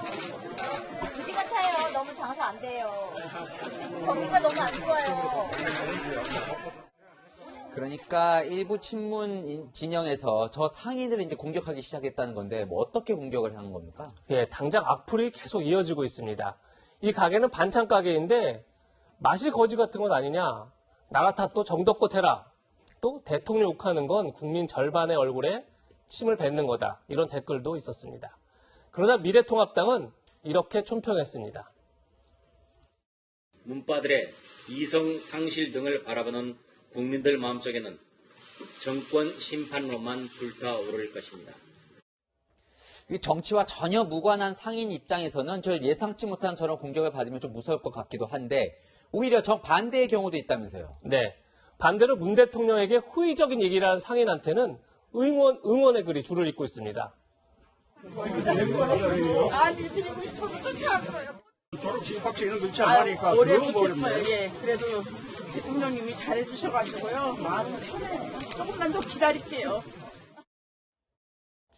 그지 같아요. 너무 장사 안 돼요. 경기가 너무 안 좋아요. 그러니까 일부 친문 진영에서 저 상인들을 이제 공격하기 시작했다는 건데 뭐 어떻게 공격을 하는 겁니까? 예, 당장 악플이 계속 이어지고 있습니다. 이 가게는 반찬 가게인데 맛이 거지 같은 건 아니냐. 나라 탓도 정덕껏 해라. 또 대통령 욕하는 건 국민 절반의 얼굴에 침을 뱉는 거다. 이런 댓글도 있었습니다. 그러자 미래통합당은 이렇게 촌평했습니다. 문바들의 이성 상실 등을 바라보는 국민들 마음속에는 정권 심판론만 불타오를 것입니다. 이 정치와 전혀 무관한 상인 입장에서는 저 예상치 못한 저런 공격을 받으면 좀 무서울 것 같기도 한데 오히려 정반대의 경우도 있다면서요. 네. 반대로 문 대통령에게 호의적인 얘기를 하는 상인한테는 응원의 글이 줄을 잇고 있습니다. 아니 드리고 싶어서 참어요. 졸업식 박치는 그렇지 않으니까 오래도 예, 그래도 대통령님이 잘해주셔가지고요. 마음은 편해요. 조금만 더 기다릴게요.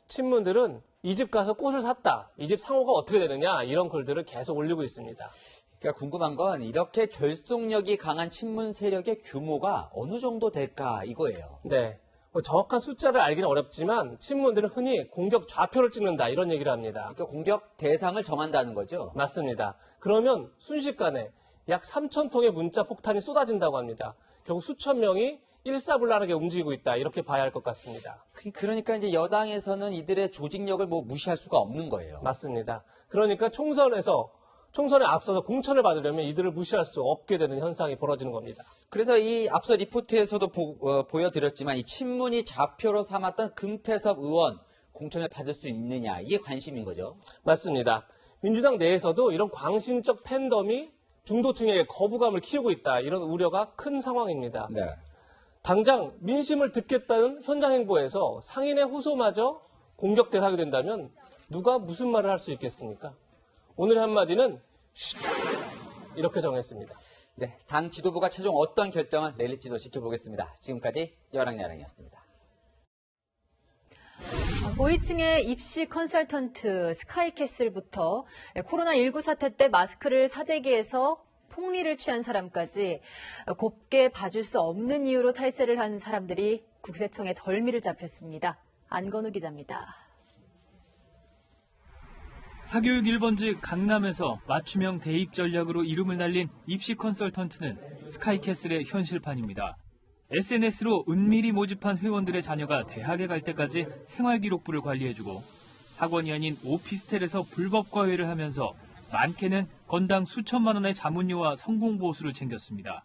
친문들은 이 집 가서 꽃을 샀다. 이 집 상호가 어떻게 되느냐 이런 글들을 계속 올리고 있습니다. 그러니까 궁금한 건 이렇게 결속력이 강한 친문 세력의 규모가 어느 정도 될까 이거예요. 네. 뭐 정확한 숫자를 알기는 어렵지만 친문들은 흔히 공격 좌표를 찍는다 이런 얘기를 합니다. 그러니까 공격 대상을 정한다는 거죠? 맞습니다. 그러면 순식간에 약 3,000통의 문자 폭탄이 쏟아진다고 합니다. 결국 수천 명이 일사불란하게 움직이고 있다 이렇게 봐야 할 것 같습니다. 그러니까 이제 여당에서는 이들의 조직력을 뭐 무시할 수가 없는 거예요. 맞습니다. 그러니까 총선에 앞서서 공천을 받으려면 이들을 무시할 수 없게 되는 현상이 벌어지는 겁니다. 그래서 이 앞서 리포트에서도 보여드렸지만 이 친문이 좌표로 삼았던 금태섭 의원 공천을 받을 수 있느냐 이게 관심인 거죠. 맞습니다. 민주당 내에서도 이런 광신적 팬덤이 중도층에게 거부감을 키우고 있다 이런 우려가 큰 상황입니다. 네. 당장 민심을 듣겠다는 현장 행보에서 상인의 호소마저 공격 대상이 된다면 누가 무슨 말을 할 수 있겠습니까? 오늘의 한마디는 쉿! 이렇게 정했습니다. 네, 당 지도부가 최종 어떤 결정을 내릴지도 지켜보겠습니다. 지금까지 여랑야랑이었습니다. 고위층의 입시 컨설턴트 스카이캐슬부터 코로나19 사태 때 마스크를 사재기에서 폭리를 취한 사람까지 곱게 봐줄 수 없는 이유로 탈세를 한 사람들이 국세청에 덜미를 잡혔습니다. 안건우 기자입니다. 사교육 1번지 강남에서 맞춤형 대입 전략으로 이름을 날린 입시 컨설턴트는 스카이캐슬의 현실판입니다. SNS로 은밀히 모집한 회원들의 자녀가 대학에 갈 때까지 생활기록부를 관리해주고 학원이 아닌 오피스텔에서 불법 과외를 하면서 많게는 건당 수천만 원의 자문료와 성공보수를 챙겼습니다.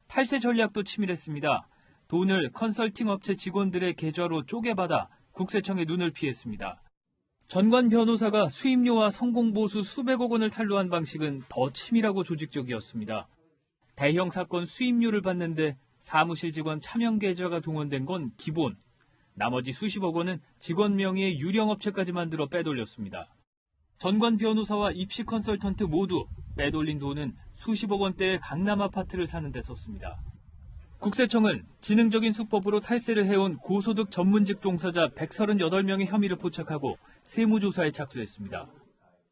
탈세 전략도 치밀했습니다. 돈을 컨설팅 업체 직원들의 계좌로 쪼개받아 국세청의 눈을 피했습니다. 전관 변호사가 수임료와 성공보수 수백억 원을 탈루한 방식은 더 치밀하고 조직적이었습니다. 대형 사건 수임료를 받는데 사무실 직원 차명 계좌가 동원된 건 기본. 나머지 수십억 원은 직원 명의의 유령업체까지 만들어 빼돌렸습니다. 전관 변호사와 입시 컨설턴트 모두 빼돌린 돈은 수십억 원대의 강남 아파트를 사는 데 썼습니다. 국세청은 지능적인 수법으로 탈세를 해온 고소득 전문직 종사자 138명의 혐의를 포착하고 세무조사에 착수했습니다.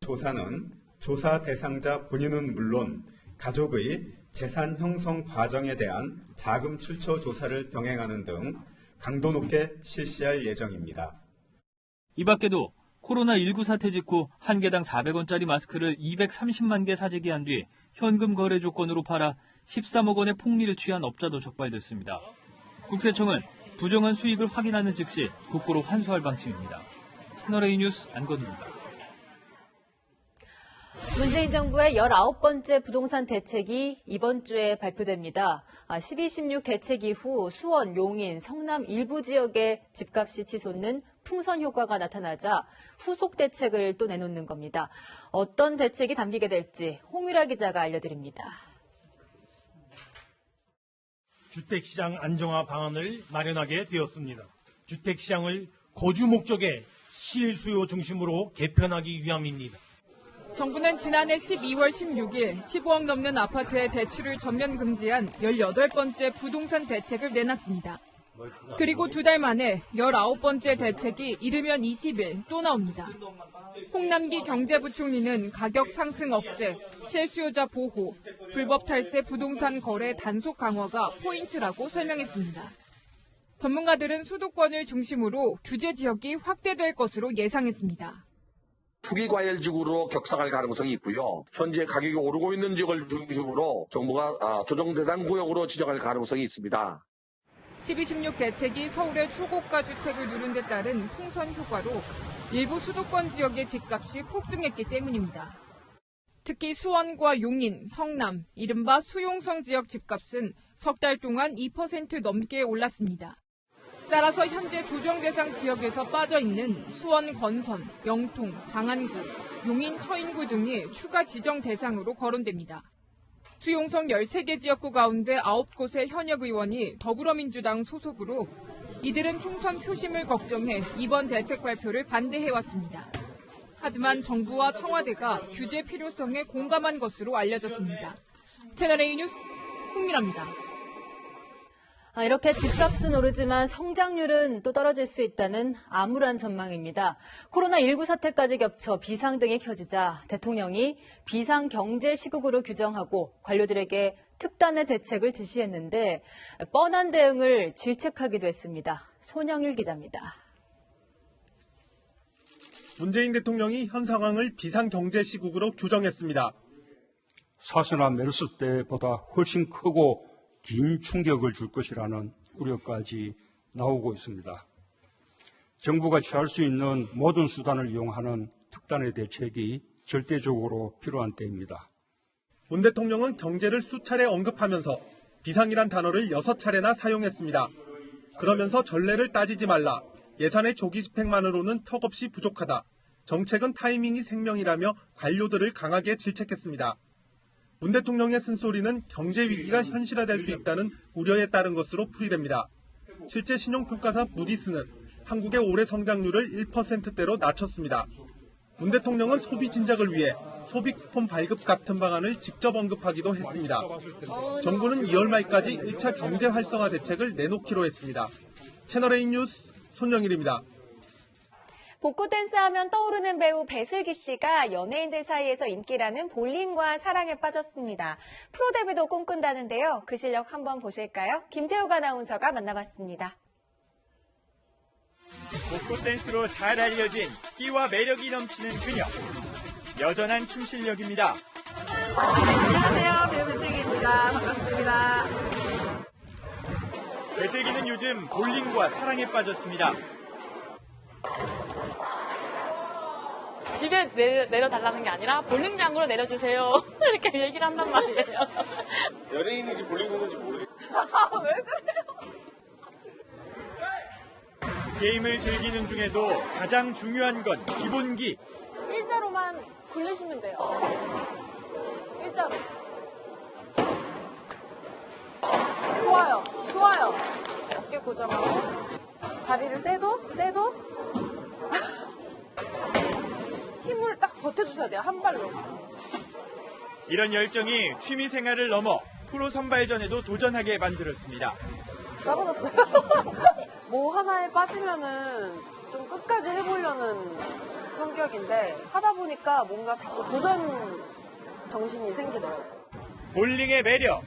조사는 조사 대상자 본인은 물론 가족의 재산 형성 과정에 대한 자금 출처 조사를 병행하는 등 강도 높게 실시할 예정입니다. 이 밖에도 코로나19 사태 직후 한 개당 400원짜리 마스크를 230만 개 사재기한 뒤 현금 거래 조건으로 팔아 13억 원의 폭리를 취한 업자도 적발됐습니다. 국세청은 부정한 수익을 확인하는 즉시 국고로 환수할 방침입니다. 채널A 뉴스 안건우입니다. 문재인 정부의 19번째 부동산 대책이 이번 주에 발표됩니다. 12.16 대책 이후 수원, 용인, 성남 일부 지역의 집값이 치솟는 풍선 효과가 나타나자 후속 대책을 또 내놓는 겁니다. 어떤 대책이 담기게 될지 홍유라 기자가 알려드립니다. 주택시장 안정화 방안을 마련하게 되었습니다. 주택시장을 거주 목적의 실수요 중심으로 개편하기 위함입니다. 정부는 지난해 12월 16일 15억 넘는 아파트의 대출을 전면 금지한 18번째 부동산 대책을 내놨습니다. 그리고 2달 만에 19번째 대책이 이르면 20일 또 나옵니다. 홍남기 경제부총리는 가격 상승 억제, 실수요자 보호, 불법 탈세 부동산 거래 단속 강화가 포인트라고 설명했습니다. 전문가들은 수도권을 중심으로 규제 지역이 확대될 것으로 예상했습니다. 투기과열지구로 격상할 가능성이 있고요. 현재 가격이 오르고 있는 지역을 중심으로 정부가 조정 대상 구역으로 지정할 가능성이 있습니다. 12.16 대책이 서울의 초고가 주택을 누른 데 따른 풍선 효과로 일부 수도권 지역의 집값이 폭등했기 때문입니다. 특히 수원과 용인, 성남, 이른바 수용성 지역 집값은 석 달 동안 2% 넘게 올랐습니다. 따라서 현재 조정 대상 지역에서 빠져있는 수원 건선, 영통, 장안구, 용인 처인구 등이 추가 지정 대상으로 거론됩니다. 수용성 13개 지역구 가운데 9곳의 현역 의원이 더불어민주당 소속으로 이들은 총선 표심을 걱정해 이번 대책 발표를 반대해왔습니다. 하지만 정부와 청와대가 규제 필요성에 공감한 것으로 알려졌습니다. 채널A 뉴스 홍미라입니다. 이렇게 집값은 오르지만 성장률은 또 떨어질 수 있다는 암울한 전망입니다. 코로나19 사태까지 겹쳐 비상등이 켜지자 대통령이 비상경제시국으로 규정하고 관료들에게 특단의 대책을 지시했는데 뻔한 대응을 질책하기도 했습니다. 손영일 기자입니다. 문재인 대통령이 현 상황을 비상경제시국으로 규정했습니다. 사스나 메르스 때보다 훨씬 크고 긴 충격을 줄 것이라는 우려까지 나오고 있습니다. 정부가 취할 수 있는 모든 수단을 이용하는 특단의 대책이 절대적으로 필요한 때입니다. 문 대통령은 경제를 수차례 언급하면서 비상이란 단어를 6차례나 사용했습니다. 그러면서 전례를 따지지 말라, 예산의 조기 집행만으로는 턱없이 부족하다, 정책은 타이밍이 생명이라며 관료들을 강하게 질책했습니다. 문 대통령의 쓴소리는 경제 위기가 현실화될 수 있다는 우려에 따른 것으로 풀이됩니다. 실제 신용평가사 무디스는 한국의 올해 성장률을 1%대로 낮췄습니다. 문 대통령은 소비 진작을 위해 소비 쿠폰 발급 같은 방안을 직접 언급하기도 했습니다. 정부는 2월 말까지 1차 경제 활성화 대책을 내놓기로 했습니다. 채널A 뉴스 손영일입니다. 복고 댄스 하면 떠오르는 배우 배슬기 씨가 연예인들 사이에서 인기라는 볼링과 사랑에 빠졌습니다. 프로 데뷔도 꿈꾼다는데요. 그 실력 한번 보실까요? 김태욱 아나운서가 만나봤습니다. 복고 댄스로 잘 알려진 끼와 매력이 넘치는 그녀. 여전한 춤 실력입니다. 안녕하세요. 배우 배슬기입니다. 반갑습니다. 배슬기는 요즘 볼링과 사랑에 빠졌습니다. 집에 내려달라는 게 아니라 볼링장으로 내려주세요. 이렇게 얘기를 한단 말이에요. 연예인인지 볼링 보는지 모르겠어요. 왜 그래요? 게임을 즐기는 중에도 가장 중요한 건 기본기. 일자로만 굴리시면 돼요. 일자로. 좋아요. 좋아요. 어깨 고정하고. 다리를 떼도 힘을 딱 버텨주셔야 돼요. 한 발로. 이런 열정이 취미 생활을 넘어 프로 선발전에도 도전하게 만들었습니다. 떨어졌어요. 뭐 하나에 빠지면은 좀 끝까지 해보려는 성격인데 하다 보니까 뭔가 자꾸 도전 정신이 생기더라고요. 볼링의 매력.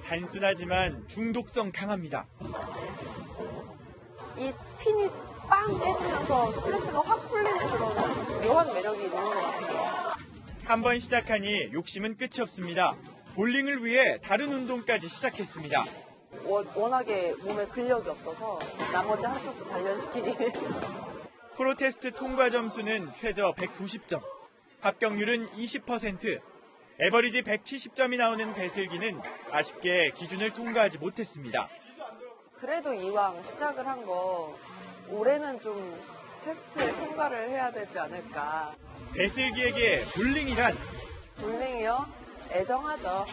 단순하지만 중독성 강합니다. 이 핀이 빵 깨지면서 스트레스가 확 풀리는 그런 묘한 매력이 있는 것 같아요. 한번 시작하니 욕심은 끝이 없습니다. 볼링을 위해 다른 운동까지 시작했습니다. 워낙에 몸에 근력이 없어서 나머지 한쪽도 단련시키기 위해서. 프로 테스트 통과 점수는 최저 190점, 합격률은 20%, 에버리지 170점이 나오는 배슬기는 아쉽게 기준을 통과하지 못했습니다. 그래도 이왕 시작을 한 거 올해는 좀 테스트에 통과를 해야 되지 않을까. 배슬기에게 볼링이란? 볼링이요? 애정하죠.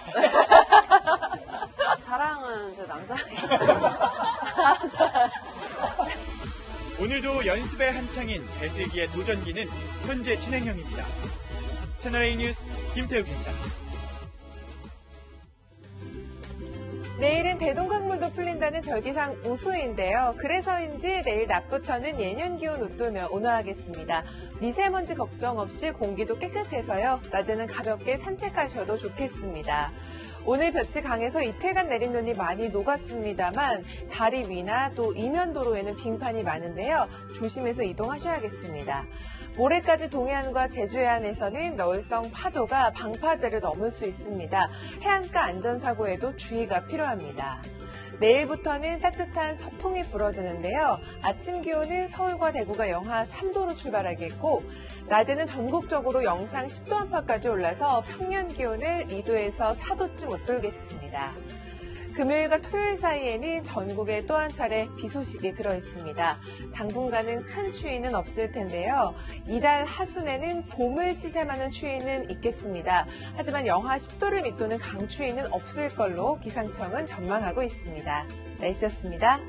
사랑은 제 남자예요. 오늘도 연습에 한창인 배슬기의 도전기는 현재 진행형입니다. 채널A 뉴스 김태욱입니다. 내일은 대동강물도 풀린다는 절기상 우수인데요. 그래서인지 내일 낮부터는 예년 기온 웃돌며 온화하겠습니다. 미세먼지 걱정 없이 공기도 깨끗해서요. 낮에는 가볍게 산책하셔도 좋겠습니다. 오늘 볕이 강해서 이틀간 내린 눈이 많이 녹았습니다만 다리 위나 또 이면도로에는 빙판이 많은데요. 조심해서 이동하셔야겠습니다. 모레까지 동해안과 제주 해안에서는 너울성 파도가 방파제를 넘을 수 있습니다. 해안가 안전사고에도 주의가 필요합니다. 내일부터는 따뜻한 서풍이 불어드는데요. 아침 기온은 서울과 대구가 영하 3도로 출발하겠고 낮에는 전국적으로 영상 10도 안팎까지 올라서 평년 기온을 2도에서 4도쯤 웃돌겠습니다. 금요일과 토요일 사이에는 전국에 또 한 차례 비 소식이 들어있습니다. 당분간은 큰 추위는 없을 텐데요. 이달 하순에는 봄을 시샘하는 추위는 있겠습니다. 하지만 영하 10도를 밑도는 강추위는 없을 걸로 기상청은 전망하고 있습니다. 날씨였습니다.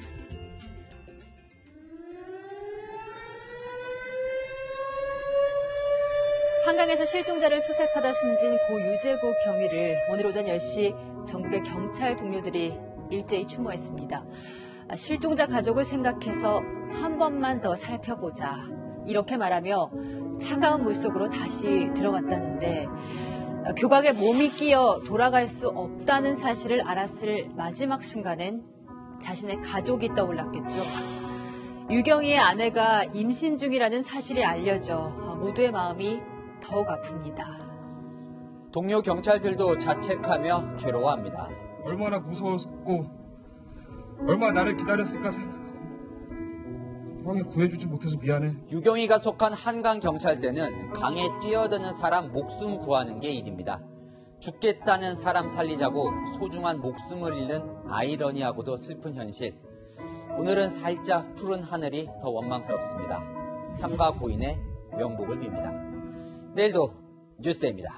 한강에서 실종자를 수색하다 숨진 고 유재국 경위를 오늘 오전 10시 전국의 경찰 동료들이 일제히 추모했습니다. 실종자 가족을 생각해서 한 번만 더 살펴보자. 이렇게 말하며 차가운 물속으로 다시 들어갔다는데 교각에 몸이 끼어 돌아갈 수 없다는 사실을 알았을 마지막 순간엔 자신의 가족이 떠올랐겠죠. 유경이의 아내가 임신 중이라는 사실이 알려져 모두의 마음이 더욱 아픕니다. 동료 경찰들도 자책하며 괴로워합니다. 얼마나 무서웠고 얼마나 나를 기다렸을까 생각하고 형이 구해주지 못해서 미안해. 유경이가 속한 한강경찰대는 강에 뛰어드는 사람 목숨 구하는 게 일입니다. 죽겠다는 사람 살리자고 소중한 목숨을 잃는 아이러니하고도 슬픈 현실. 오늘은 살짝 푸른 하늘이 더 원망스럽습니다. 삼가 고인의 명복을 빕니다. 내일도 뉴스입니다.